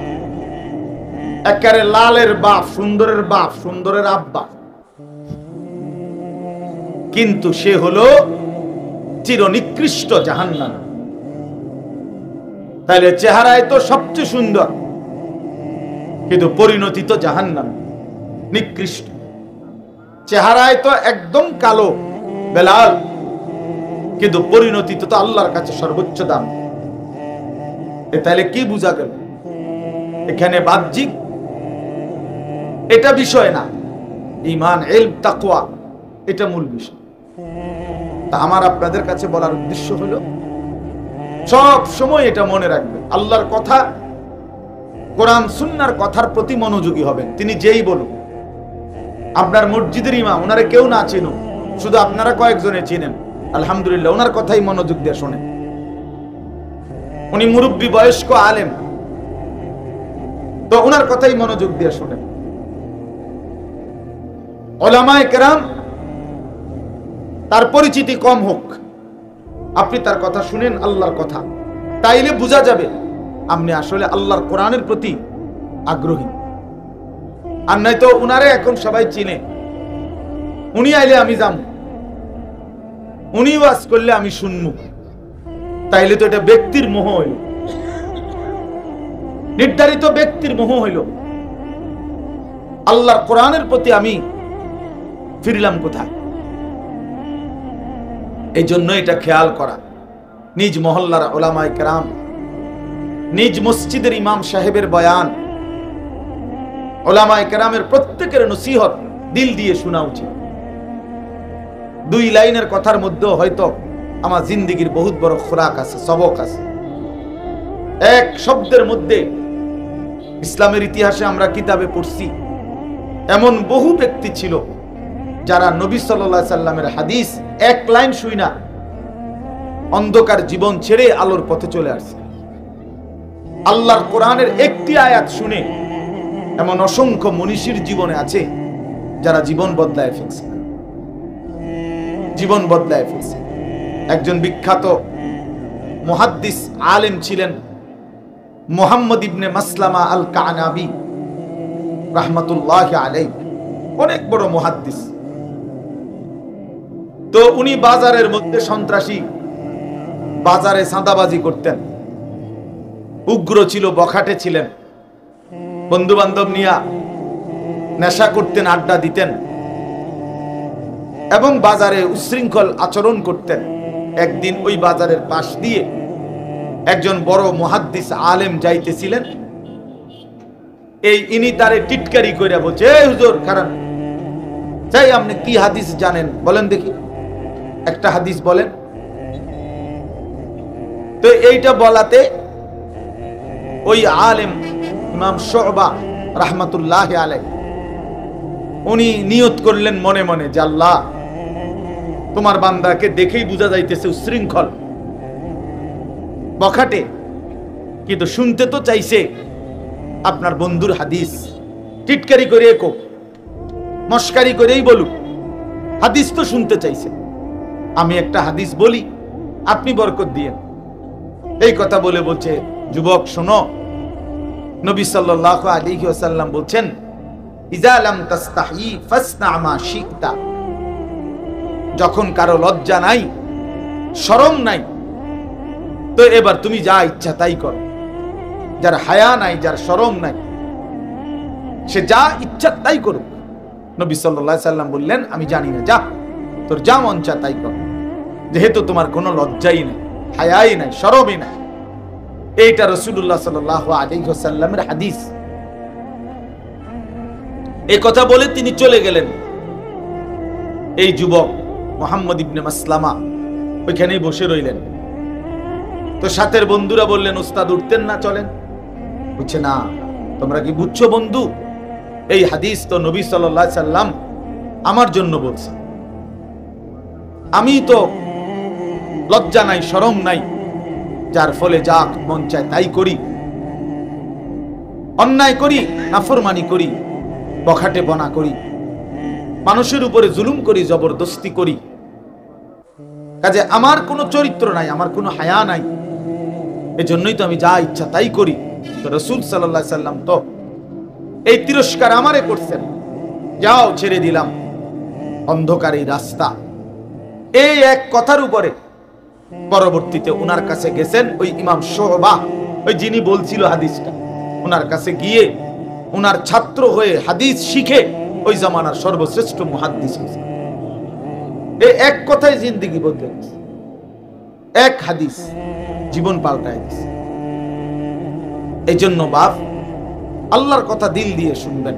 একেবারে লালের বাপ, সুন্দরের বাপ, সুন্দরের আব্বা। কিন্তু সে হলো চিরনিকৃষ্ট জাহান্নাম। তাহলে চেহারায় তো সবচেয়ে সুন্দর, কিন্তু পরিণতি তো জাহান্নাম, নিকৃষ্ট। চেহারায় তো একদম কালো বেলাল, কিন্তু পরিণতি তো আল্লাহর কাছে সর্বোচ্চ দাম। তাহলে কি বোঝা গেল? এখানে বাহ্যিক এটা বিষয় না, ঈমান, ইলম, তাকওয়া এটা মূল বিষয়। তা আমার আপনাদের কাছে বলার উদ্দেশ্য হলো সব সময় এটা মনে রাখবেন, আল্লাহর কথা, কোরআন সুন্নাহর কথার প্রতি মনোযোগী হবেন। তিনি যেই বলুন, আপনার মসজিদের ইমাম, ওনারে কেউ না চিনুন, শুধু আপনারা কয়েকজনে চিনেন, আলহামদুলিল্লাহ, ওনার কথাই মনোযোগ দিয়ে শোনেন। উনি মুরব্বী, বয়স্ক আলেম, তো ওনার কথাই মনোযোগ দিয়ে শোনেন। উলামায়ে কেরাম তার পরিচিতি কম হোক, আপনি তার কথা শুনেন, আল্লাহর কথা, তাইলে বোঝা যাবে আপনি আসলে আল্লাহর কোরআনের প্রতি আগ্রহী। আর নাই তো উনারে এখন সবাই চিনে, উনি আইলে আমি যাম, উনি ওয়াজ করলে আমি শুনবো, তাইলে তো এটা ব্যক্তির মোহ হইল, নির্ধারিত ব্যক্তির মোহ হইল। আল্লাহর কোরআনের প্রতি আমি ফিরলাম কোথায়? এই জন্য এটা খেয়াল করা, নিজ মহল্লার উলামায়ে কেরাম, নিজ মসজিদের ইমাম সাহেবের বয়ান, উলামায়ে কেরামের প্রত্যেকের নসিহত দিল দিয়ে শোনা উচিত। দুই লাইনের কথার মধ্যে হয়তো আমার জিন্দেগির বহুত বড় খোরাক আছে, সবক আছে। এক শব্দের মধ্যে ইসলামের ইতিহাসে আমরা কিতাবে পড়ছি, এমন বহু ব্যক্তি ছিল যারা নবী সাল্লাল্লাহু আলাইহি সাল্লামের হাদিস এক লাইন শুই না অন্ধকার জীবন ছেড়ে আলোর পথে চলে আসছে। আল্লাহর কোরআনের একটি আয়াত শুনে এমন অসংখ্য মনীষীর জীবনে আছে যারা জীবন বদলায় ফেলছে, জীবন বদলায় ফেলছে। একজন বিখ্যাত মুহাদ্দিস আলেম ছিলেন মুহাম্মদ ইবনে মাসলামা আল কানাবী রাহমাতুল্লাহি আলাইহি, অনেক বড় মুহাদ্দিস। তো উনি বাজারের মধ্যে সন্ত্রাসী, বাজারে চাঁদাবাজি করতেন, উগ্র ছিল, বখাটে ছিলেন, বন্ধু বান্ধব নিয়ে নেশা করতেন, আড্ডা দিতেন এবং বাজারে উচ্ছৃঙ্খল আচরণ করতেন। একদিন ওই বাজারের পাশ দিয়ে একজন বড় মুহাদ্দিস আলেম যাইতেছিলেন, ইনি তারে টিটকারি করে বলছে, এই হুজুর খারাপ, চাই আপনি কি হাদিস জানেন বলেন দেখি, একটা হাদিস বলেন। তো এইটা বলাতে ওই আলেম ইমাম শুবা রাহমাতুল্লাহি আলাইহি উনি নিয়ত করলেন মনে মনে যে আল্লাহ, তোমার বান্দাকে দেখেই বোঝা যাইতেছে উচ্ছৃঙ্খল, বখাটে, কিন্তু শুনতে তো চাইছে আপনার বন্ধুর হাদিস, টিটকারি করে একো মস্কারি করেই বলুক, হাদিস তো শুনতে চাইছে, আমি একটা হাদিস বলি, আপনি বরকত দিয়েন। এই কথা বলে বলছে, যুবক শোনো, নবী সাল্লাল্লাহু আলাইহি ওয়াসাল্লাম বলছেন, ইযা লাম তাস্তাহি ফাসনা মা শি'তা, যখন কারো লজ্জা নাই, শরম নাই, তো এবার তুমি যা ইচ্ছা তাই করো। যার হায়া নাই, যার শরম নাই, সে যা ইচ্ছা তাই করুক। নবী সাল্লাল্লাহু আলাইহি সাল্লাম বললেন, আমি জানি না, যা তোর যা মন চায় তাই কর, যেহেতু তোমার কোনো লজ্জাই নাই, হায়াই নাই, শরমই নাই। এইটা রাসূলুল্লাহ সাল্লাল্লাহু আলাইহি ওয়াসাল্লামের হাদিস। এই কথা বলে তিনি চলে গেলেন। এই যুবক মুহাম্মদ ইবনে মাসলামা ওইখানেই বসে রইলেন। তো সাথের বন্ধুরা বললেন, উস্তাদ উঠতেন না, চলেন। বুঝছে না, তোমরা কি বুঝছো বন্ধু, এই হাদিস তো নবী সাল্লাল্লাহু আলাইহি সাল্লাম আমার জন্য বলছে। আমি তো লজ্জা নাই, শরম নাই, যার ফলে যা মন চায় তাই করি, অন্যায় করি, নাফরমানি করি, বখাটে বনা করি, মানুষের উপরে জুলুম করি, জবরদস্তি করি। কাজে আমার কোনো চরিত্র নাই, আমার কোনো হায়া নাই, এজন্যই তো আমি যা ইচ্ছা তাই করি। তো রাসূল সাল্লাল্লাহু আলাইহি সাল্লাম তো এই তিরস্কার আমারে করছেন, যাও ছেড়ে দিলাম অন্ধকার এই রাস্তা। এই এক কথার উপরে পরবর্তীতে উনার কাছে গেছেন ওই ইমাম শুবা, ওই যিনি বলছিল হাদিসটা, উনার কাছে গিয়ে উনার ছাত্র হয়ে হাদিস শিখে ওই জামানার সর্বশ্রেষ্ঠ মুহাদ্দিস হয়েছে। এই এক কথায় জিন্দেগি বদলে গেছে, এক হাদিস জীবন পাল্টায় দিয়েছে। এই জন্য বাপ, আল্লাহর কথা দিল দিয়ে শুনবেন।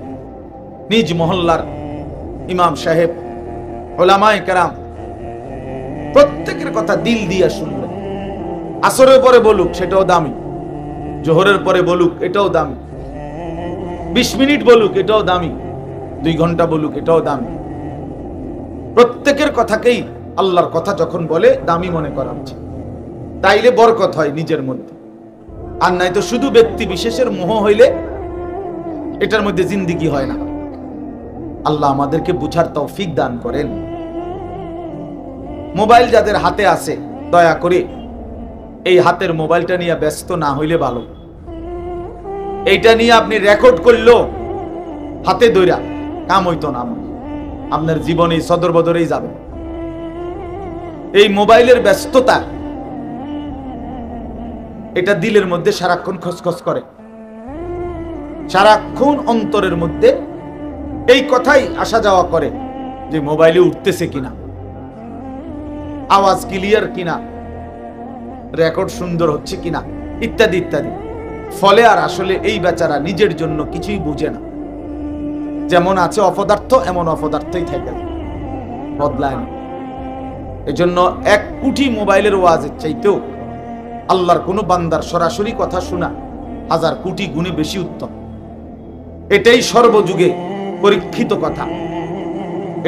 নিজ মহল্লার ইমাম সাহেব, উলামায়ে কেরাম, প্রত্যেকের কথা দিল দিয়ে শুনবেন। আসরের পরে বলুক সেটাও দামি, জোহরের পরে বলুক এটাও দামি, 20 মিনিট বলুক এটাও দামি, 2 ঘন্টা বলুক এটাও দামি। প্রত্যেকের কথাকেই আল্লাহর কথা যখন বলে দামি মনে করা উচিত, তাইলে বরকত হয় নিজের মধ্যে। আর নাই তো শুধু ব্যক্তি বিশেষের মোহ হইলে এটার মধ্যে জিন্দেগি হয় না। আল্লাহ আমাদেরকে বুঝার তৌফিক দান করেন। মোবাইল যাদের হাতে আছে, দয়া করে এই হাতের মোবাইলটা নিয়ে ব্যস্ত না হইলে ভালো। এইটা নিয়ে আপনি রেকর্ড করলো হাতে দইরা কাম হইতো না, আপনার জীবনে সদর বদরেই যাবে। এই মোবাইলের ব্যস্ততা এটা দিলের মধ্যে সারাক্ষণ খসখস করে, সারাক্ষণ অন্তরের মধ্যে এই কথাই আসা যাওয়া করে যে মোবাইলে উঠতেছে কিনা, আওয়াজ ক্লিয়ার কিনা, রেকর্ড সুন্দর হচ্ছে কিনা, ইত্যাদি ইত্যাদি। ফলে আর আসলে এই বেচারা নিজের জন্য কিছুই বুঝে না। যেমন আছে অপদার্থ, এমন অপদার্থই থাকে, বদলায় না। এজন্য 1 কোটি মোবাইলের ওয়াজের চাইতেও আল্লাহর কোন বান্দার সরাসরি কথা শোনা 1000 কোটি গুণে বেশি উত্তম। এটাই সর্বযুগে পরীক্ষিত কথা,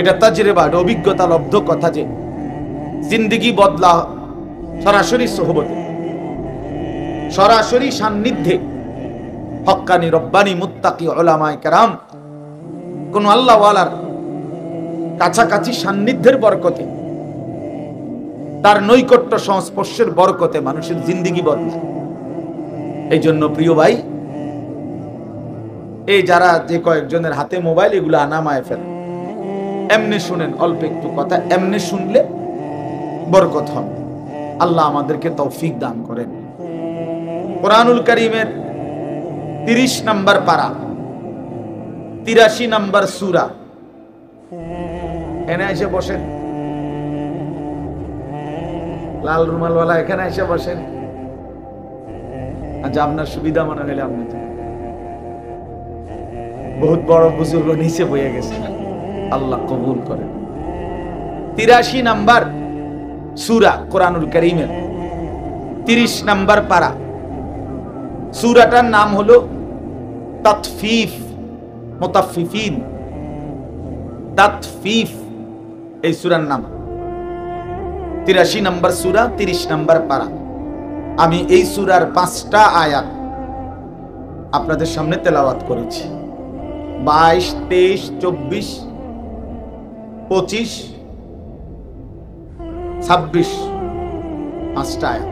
এটা তাজরিবা, অভিজ্ঞতা লব্ধ কথা যে জিন্দেগি বদলা সরাসরি সোহবতে, সরাসরি সান্নিধ্যে হক্কানি রব্বানি মুত্তাকি উলামায়ে কেরাম, কোন আল্লাহওয়ালার কাছাকাছি সান্নিধ্যের বরকতে, তার নৈকট্য সংস্পর্শের বরকতে মানুষের জিন্দেগি বদলায়। এই জন্য প্রিয় ভাই, এই যারা যে কয়েকজনের হাতে মোবাইল, এগুলো নামায় ফেলেন, এমনি শুনেন, অল্প একটু কথা এমনি শুনলে বরকত হবে। আল্লাহ আমাদেরকে তৌফিক দান করেন। কোরআনুল কারীমের 30 নম্বর পারা, 83 নম্বর সূরা, এনে এসে বসেন, লাল রুমালওয়ালা এখানে এসে বসেন। আচ্ছা, আপনার সুবিধা মনে হলে আপনি বহুত বড় বুজুর্গ নিচে বইয়ে গেছেন, আল্লাহ কবুল করেন। 83 নম্বর সূরা কোরআনুল কারীমের 30 নম্বর পারা। সূরাটার নাম হলো তাতফিফ, মুতাফফিফিন, তাতফিফ এই সূরার নাম। 83 নম্বর সূরা, 30 নম্বর পারা। আমি এই সূরার 5টা আয়াত আপনাদের সামনে তেলাওয়াত করেছি। 22, 23, 24, 25, 26, 5টা আয়াত।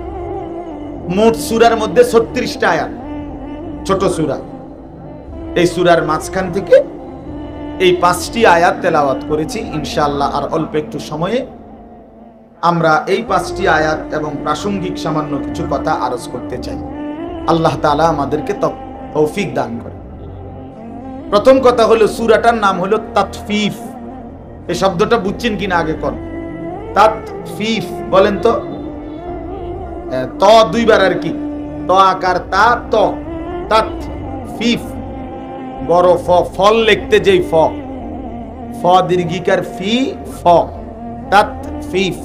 মোট সূরার মধ্যে 36টা আয়াত, ছোট সূরা। এই সূরার মাঝখান থেকে এই 5টি আয়াত তেলাওয়াত করেছি। ইনশাআল্লাহ আর অল্প একটু সময়ে আমরা এই 5টি আয়াত এবং প্রাসঙ্গিক সামান্য কিছু কথা আরজ করতে চাই। আল্লাহ তাআলা আমাদেরকে তৌফিক দান করে। প্রথম কথা হলো সূরাটার নাম হলো তাতফিফ। এই শব্দটা বুঝছেন কিনা আগে কোন? তাতফিফ বলেন তো। ত দুইবার আর কি, ত আকার তা, ত তাতফিফ। বড় ফ, ফল লিখতে যেই ফ, ফ দীর্ঘিকার ফি, ফ, তাতফিফ।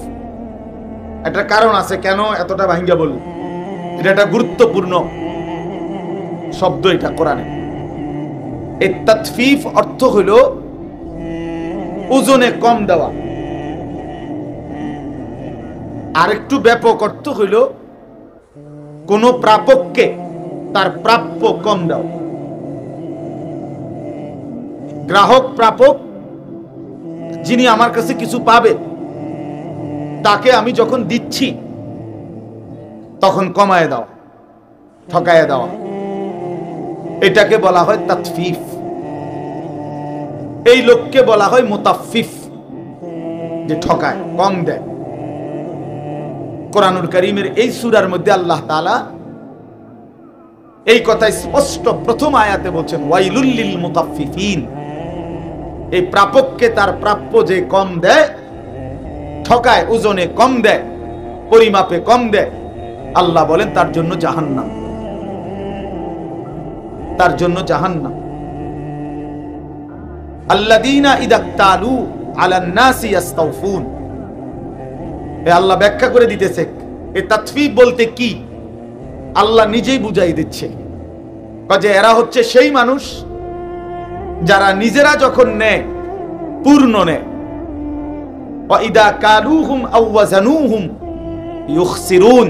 একটা কারণ আছে কেন এতটা ভাঙ্গা বলল। এটা একটা গুরুত্বপূর্ণ শব্দ এটা কোরআনে। এই তাতফিফ অর্থ হলো ওজনে কম দেওয়া। আরেকটু ব্যাপক অর্থ হইল কোন প্রাপককে তার প্রাপ্য কম দাও। গ্রাহক প্রাপক, যিনি আমার কাছে কিছু পাবে, তাকে আমি যখন দিচ্ছি তখন কমায় দাও, ঠকায় দেওয়া, এটাকে বলা হয় তাতফিফ। এই লোককে বলা হয় মুতাফফিফ, যে ঠকায়, কম দেয়। কোরআনুল কারীমের এই সূরার মধ্যে আল্লাহ তাআলা এই কথা স্পষ্ট প্রথম আয়াতে বলছেন, ওয়াইলুল লিল মুতাফফিফিন। এই প্রাপককে তার প্রাপ্য যে কম দেয়, ঠকায়, ওজনে কম দেয়, পরিমাপে কম দেয়, আল্লাহ বলেন তার জন্য জাহান্নাম, তার জন্য জাহান্নাম। আল্লাযীনা ইযা তালু আলান নাসি ইস্তাওফুন। আল্লাহ ব্যাখ্যা করে দিতেছে এই তাতফিফ বলতে কি, আল্লাহ নিজেই বুঝাই দিচ্ছে যে এরা হচ্ছে সেই মানুষ যারা নিজেরা যখন নেয় পূর্ণ নেয়, ওয়াইদা কালুহুম আও ওয়াজানুহুম ইউখসিরুন।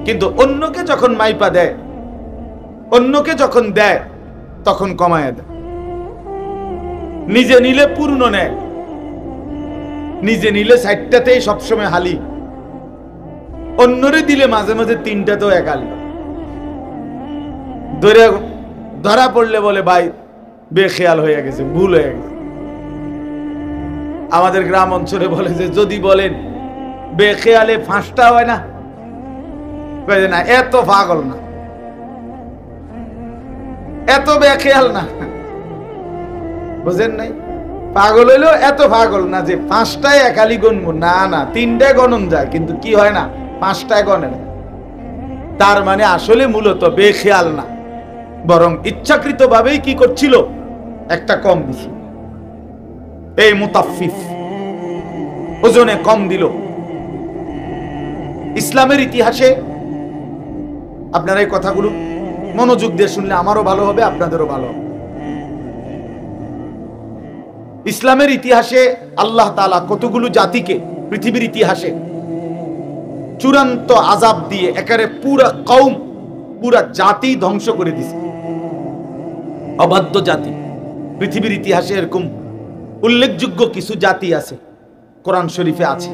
কিন্তু অন্যকে যখন মাইপা দেয়, অন্যকে যখন দেয় তখন কমায় দেয়। নিজে নিলে পূর্ণ নেয়, নিজে নিলে 60টাতেই সবসময় হালি, অন্যরে দিলে মাঝে মাঝে 3টাতেও একালি। ধরা পড়লে বলে ভাই বেখেয়াল হয়ে গেছে, ভুল হয়ে গেছে। আমাদের গ্রাম অঞ্চলে বলে যে যদি বলেন বেখেয়ালে ফাঁসটা হয় না, না এত পাগল না, এত বেখেয়াল না, বুঝেন নাই? পাগল হইলো এত পাগল না যে 5টায় একালি গণবো, না না 3টায় গণন যায়, কিন্তু কি হয় না 5টায় গণে না। তার মানে আসলে মূলত বেখেয়াল না, বরং ইচ্ছাকৃত ভাবেই কি করছিল, একটা কম দিছিল। এই মুতাফফিফ, ওজনে কম দিল। ইসলামের ইতিহাসে আপনারা এই কথাগুলো মনোযোগ দিয়ে শুনলে আমারও ভালো হবে, আপনাদেরও ভালো হবে। ইসলামের ইতিহাসে আল্লাহ তাআলা কতগুলো জাতিকে পৃথিবীর ইতিহাসে চূড়ান্ত আযাব দিয়ে একেবারে পুরা কওম, পুরা জাতি ধ্বংস করে দিয়েছে। অবাধ্য জাতি পৃথিবীর ইতিহাসে এরকম উল্লেখযোগ্য কিছু জাতি আছে, কোরআন শরীফে আছে।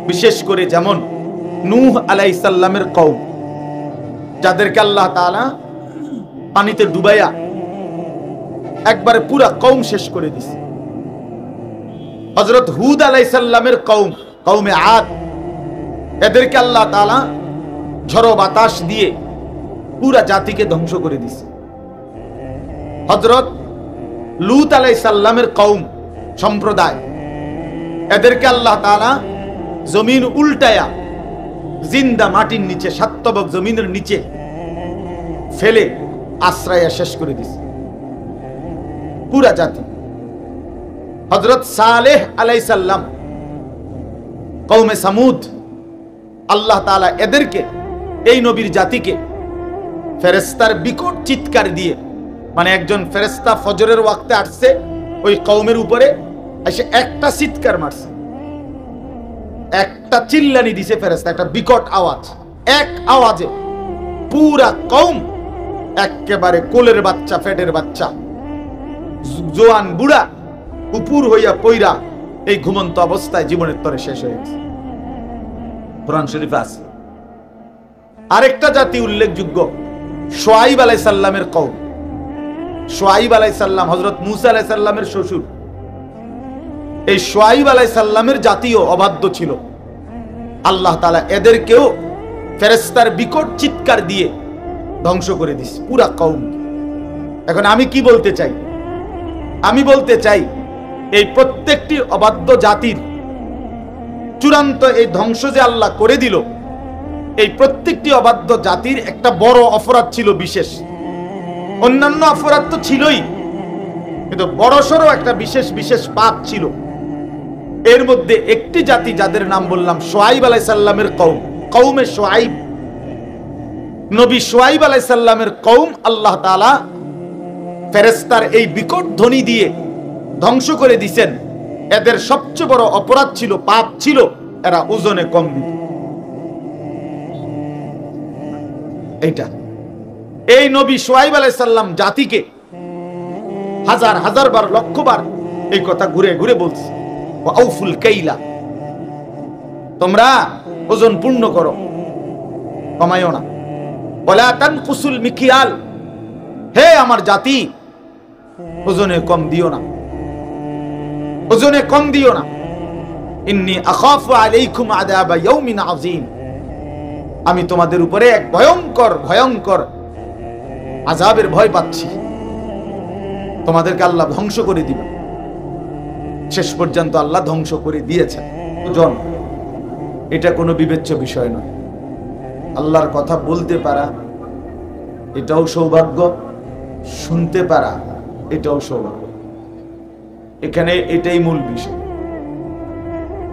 বিশেষ করে যেমন নূহ আলাইহিস সালামের কওম, যাদেরকে আল্লাহ তাআলা পানিতে ডুবাইয়া একবারে পুরা কওম শেষ করে দিয়েছে। হযরত হুদ আলাইহিস সালামের কওম, কওমে আদ, এদেরকে আল্লাহ তাআলা ঝড়ো বাতাস দিয়ে পুরা জাতিকে ধ্বংস করে দিয়েছে। হযরত লূত আলাইহিস সালামের কওম, সম্প্রদায়, এদেরকে আল্লাহ তাআলা জমিন উল্টায়া জিন্দা মাটির নিচে, সাতবক জমিনের নিচে ফেলে আশ্রয়া শেষ করে দিয়েছে পুরা জাতি। হযরত সালেহ আলাইহিস সালাম কওমে সামুদ, আল্লাহ তাআলা এদেরকে, এই নবীর জাতিকে ফেরেশতার বিকট চিৎকার দিয়ে, মানে একজন ফেরেশতা ফজরের ওয়াক্তে আসছে ওই কওমের উপরে, এসে একটা চিৎকার মারছে, একটা চিল্লানি দিছে ফেরেশতা, একটা বিকট আওয়াজ, এক আওয়াজে পুরা কওম একেবারে কোলের বাচ্চা, পেটের বাচ্চা, জোয়ান বুড়া উপর হইয়া পইরা এই ঘুমন্ত অবস্থায় জীবনের তরে শেষ হয়ে গেছে। কোরআন শরীফে আছে। আরেকটা জাতি উল্লেখযোগ্য, শুআয়ব আলাইহিস সালামের কওম। শুআইব আলাইহিস সালাম, হযরত মূসা আলাইহিস সালামের শ্বশুর। এই শুআইব আলাইহিস সালামের জাতীয় অবাধ্য ছিল। আল্লাহ তাআলা এদেরকেও ফেরেশতার বিকট চিৎকার দিয়ে ধ্বংস করে দিস পুরা কওম। এখন আমি কি বলতে চাই? আমি বলতে চাই এই প্রত্যেকটি অবাধ্য জাতির চূড়ান্ত এই ধ্বংস যে আল্লাহ করে দিল, এই প্রত্যেকটি অবাধ্য জাতির একটা বড় অপরাধ ছিল বিশেষ। অন্যান্য অপরাধ তো ছিলই, কিন্তু বড়সড় একটা বিশেষ বিশেষ পাপ ছিল। এর মধ্যে একটি জাতি যাদের নাম বললাম শুআইব আলাইহিস সালামের কওম, কওমে শুআইব। নবী শুআইব আলাইহিস সালামের কওম আল্লাহ তাআলা ফেরেশতার এই বিকট ধ্বনি দিয়ে ধ্বংস করে দিয়েছেন। এদের সবচেয়ে বড় অপরাধ ছিল, পাপ ছিল, এরা ওজনে কম দিত। এইটা এই নবী শুআইব আলাইহিস সালাম জাতিকে হাজার হাজার বার, লক্ষ বার এই কথা ঘুরে ঘুরে বলছে, ওয়াউফুল কাইলা, তোমরা ওজন পূর্ণ করো, কমাইও না। ওয়ালা তানকুসুল মিকিয়াল, হে আমার জাতি ওজনে কম দিও না, ওজনে কম দিও না। ইন্নী আখাফু আলাইকুম আযাবা ইয়াউমিন আযীম, আমি তোমাদের উপরে এক ভয়ঙ্কর ভয়ঙ্কর আযাবের ভয় পাচ্ছি, তোমাদেরকে আল্লাহ ধ্বংস করে দিবেন। শেষ পর্যন্ত আল্লাহ ধ্বংস করে দিয়েছেন। জন এটা কোনো বিবেচ্য বিষয় নয়। আল্লাহর কথা বলতে পারা এটাও সৌভাগ্য, শুনতে পারা এটাও সৌভাগ্য। এখানে এটাই মূল বিষয়।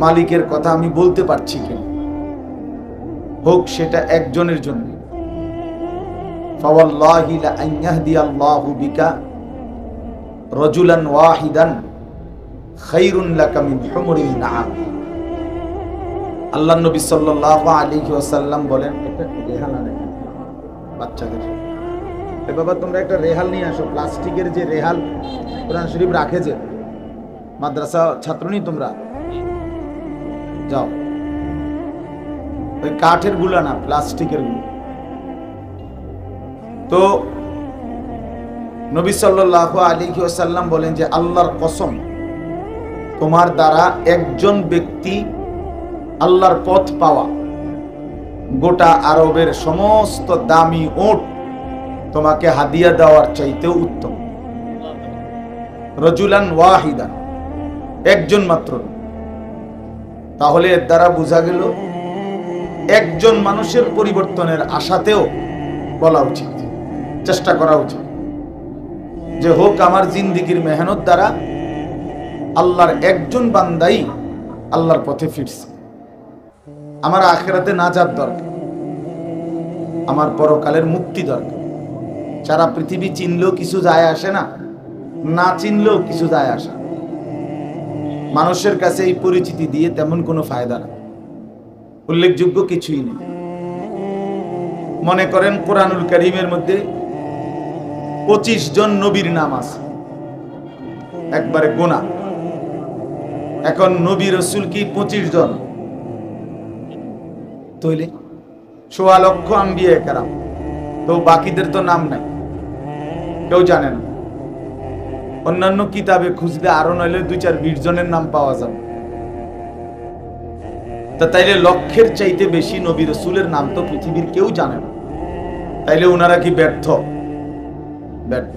মালিকের কথা আমি বলতে পারছি কেন, হোক সেটা একজনের জন্য। ফাওয়াল্লাহি লা আন ইয়াহদিয়াল্লাহু বিকা রাজুলান ওয়াহিদান খায়রুন লাকা মিন হুমুরিন নাআম। আল্লাহর নবী সাল্লাল্লাহু আলাইহি ওয়াসাল্লাম বলেন, একটা রেহাল আনে বাচ্চাদের, এ বাবা তোমরা একটা রেহাল নিয়ে আসো, প্লাস্টিকের যে রেহাল কোরআন শরীফ রাখে যে, মাদ্রাসা ছাত্র নি তোমরা, যাও। ওই কাঠের গুলা না, প্লাস্টিকের গুলো। তো নবী সাল্লাল্লাহু আলাইহি ওয়াসাল্লাম বলেন যে আল্লাহর কসম, তোমার দ্বারা একজন ব্যক্তি আল্লাহর পথ পাওয়া গোটা আরবের সমস্ত দামি ওট তোমাকে হাদিয়া দেওয়ার চাইতেও উত্তম। রাজুলান ওয়াহিদান, একজন মাত্র। তাহলে এর দ্বারা বোঝা গেল একজন মানুষের পরিবর্তনের আশাতেও বলা উচিত, চেষ্টা করা উচিত যে হোক আমার জিন্দেগির মেহনত দ্বারা আল্লাহর একজন বান্দাই আল্লাহর পথে ফিরছে। আমার আখিরাতে নাজাত দরকার, আমার পরকালের মুক্তি দরকার। সারা পৃথিবী চিনলেও কিছু যায় আসে না, না চিনলেও কিছু যায় আসে। মানুষের কাছে এই পরিচিতি দিয়ে তেমন কোনো ফায়দা না, উল্লেখযোগ্য কিছুই নেই। মনে করেন কোরআনুল কারীমের মধ্যে 25 জন নবীর নাম আছে, একবারে গোনা। এখন নবী রাসূল কি 25 জন? তইলে 1.25 লক্ষ আম্বিয়া কেরাম, তো বাকিদের তো নাম নাই, কেউ জানে না। অন্যান্য কিতাবে খুঁজলে আরো নইলে 2-4-20 জনের নাম পাওয়া যাবে। তা তাইলে লক্ষের চাইতে বেশি নবী রাসূলের নাম তো পৃথিবীর কেউ জানে না। তাইলে ওনারা কি ব্যর্থ? ব্যর্থ।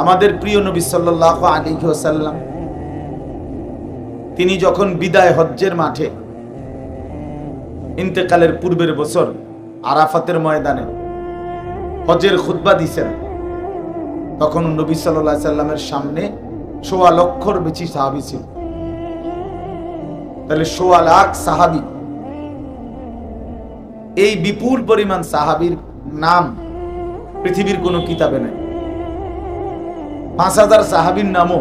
আমাদের প্রিয় নবী সাল্লাল্লাহু আলাইহি ওয়াসাল্লাম তিনি যখন বিদায় হজ্জের মাঠে ইন্তেকালের পূর্বের বছর আরাফাতের ময়দানে হজ্জের খুতবা দিয়েছেন, তখন নবী সাল্লাল্লাহু আলাইহি সাল্লামের সামনে 1.25 লক্ষর বেশি সাহাবী ছিল। তাহলে 1.25 লাখ সাহাবী, এই বিপুল পরিমাণ সাহাবীর নাম পৃথিবীর কোনো কিতাবে নাই। 5000 সাহাবীর নামও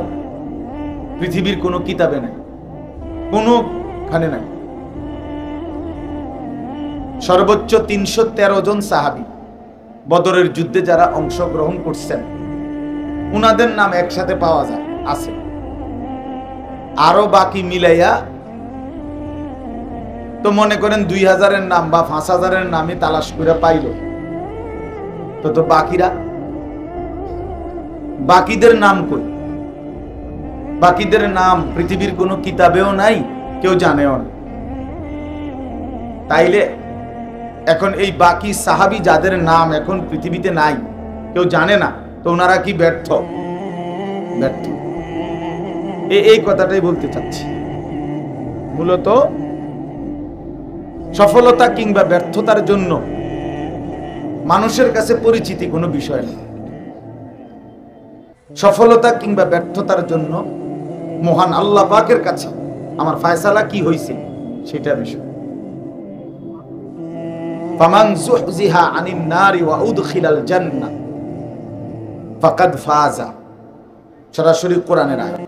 পৃথিবীর কোনো কিতাবে নাই, কোনোখানে নাই। সর্বোচ্চ 313 জন সাহাবী বদরের যুদ্ধে যারা অংশগ্রহণ করছেন উনাদের নাম একসাথে পাওয়া যায়, আছে। আরো বাকি মিলাইয়া তো মনে করেন 2000-এর নাম বা 5000-এর নামে তালাশ করে পাইল, তো বাকিরা বাকিদের নাম কই? বাকিদের নাম পৃথিবীর কোনো কিতাবেও নাই, কেউ জানেও না। তাইলে এখন এই বাকি সাহাবী যাদের নাম এখন পৃথিবীতে নাই, কেউ জানে না, তো ওনারা কি ব্যর্থ? ব্যর্থ। এই কথাটাই বলতে চাচ্ছি। মূলত সফলতা কিংবা ব্যর্থতার জন্য মানুষের কাছে পরিচিতি কোনো বিষয় না। সফলতা কিংবা ব্যর্থতার জন্য মহান আল্লাহ পাকের কাছে আমার ফায়সালা কি হয়েছে সেটা বিষয়। ফামান যুহজিহা আনিন নারি ওয়া উদখিলাল জান্নাহ ফাকাদ ফাজা, সরাসরি কোরআনের আয়াত।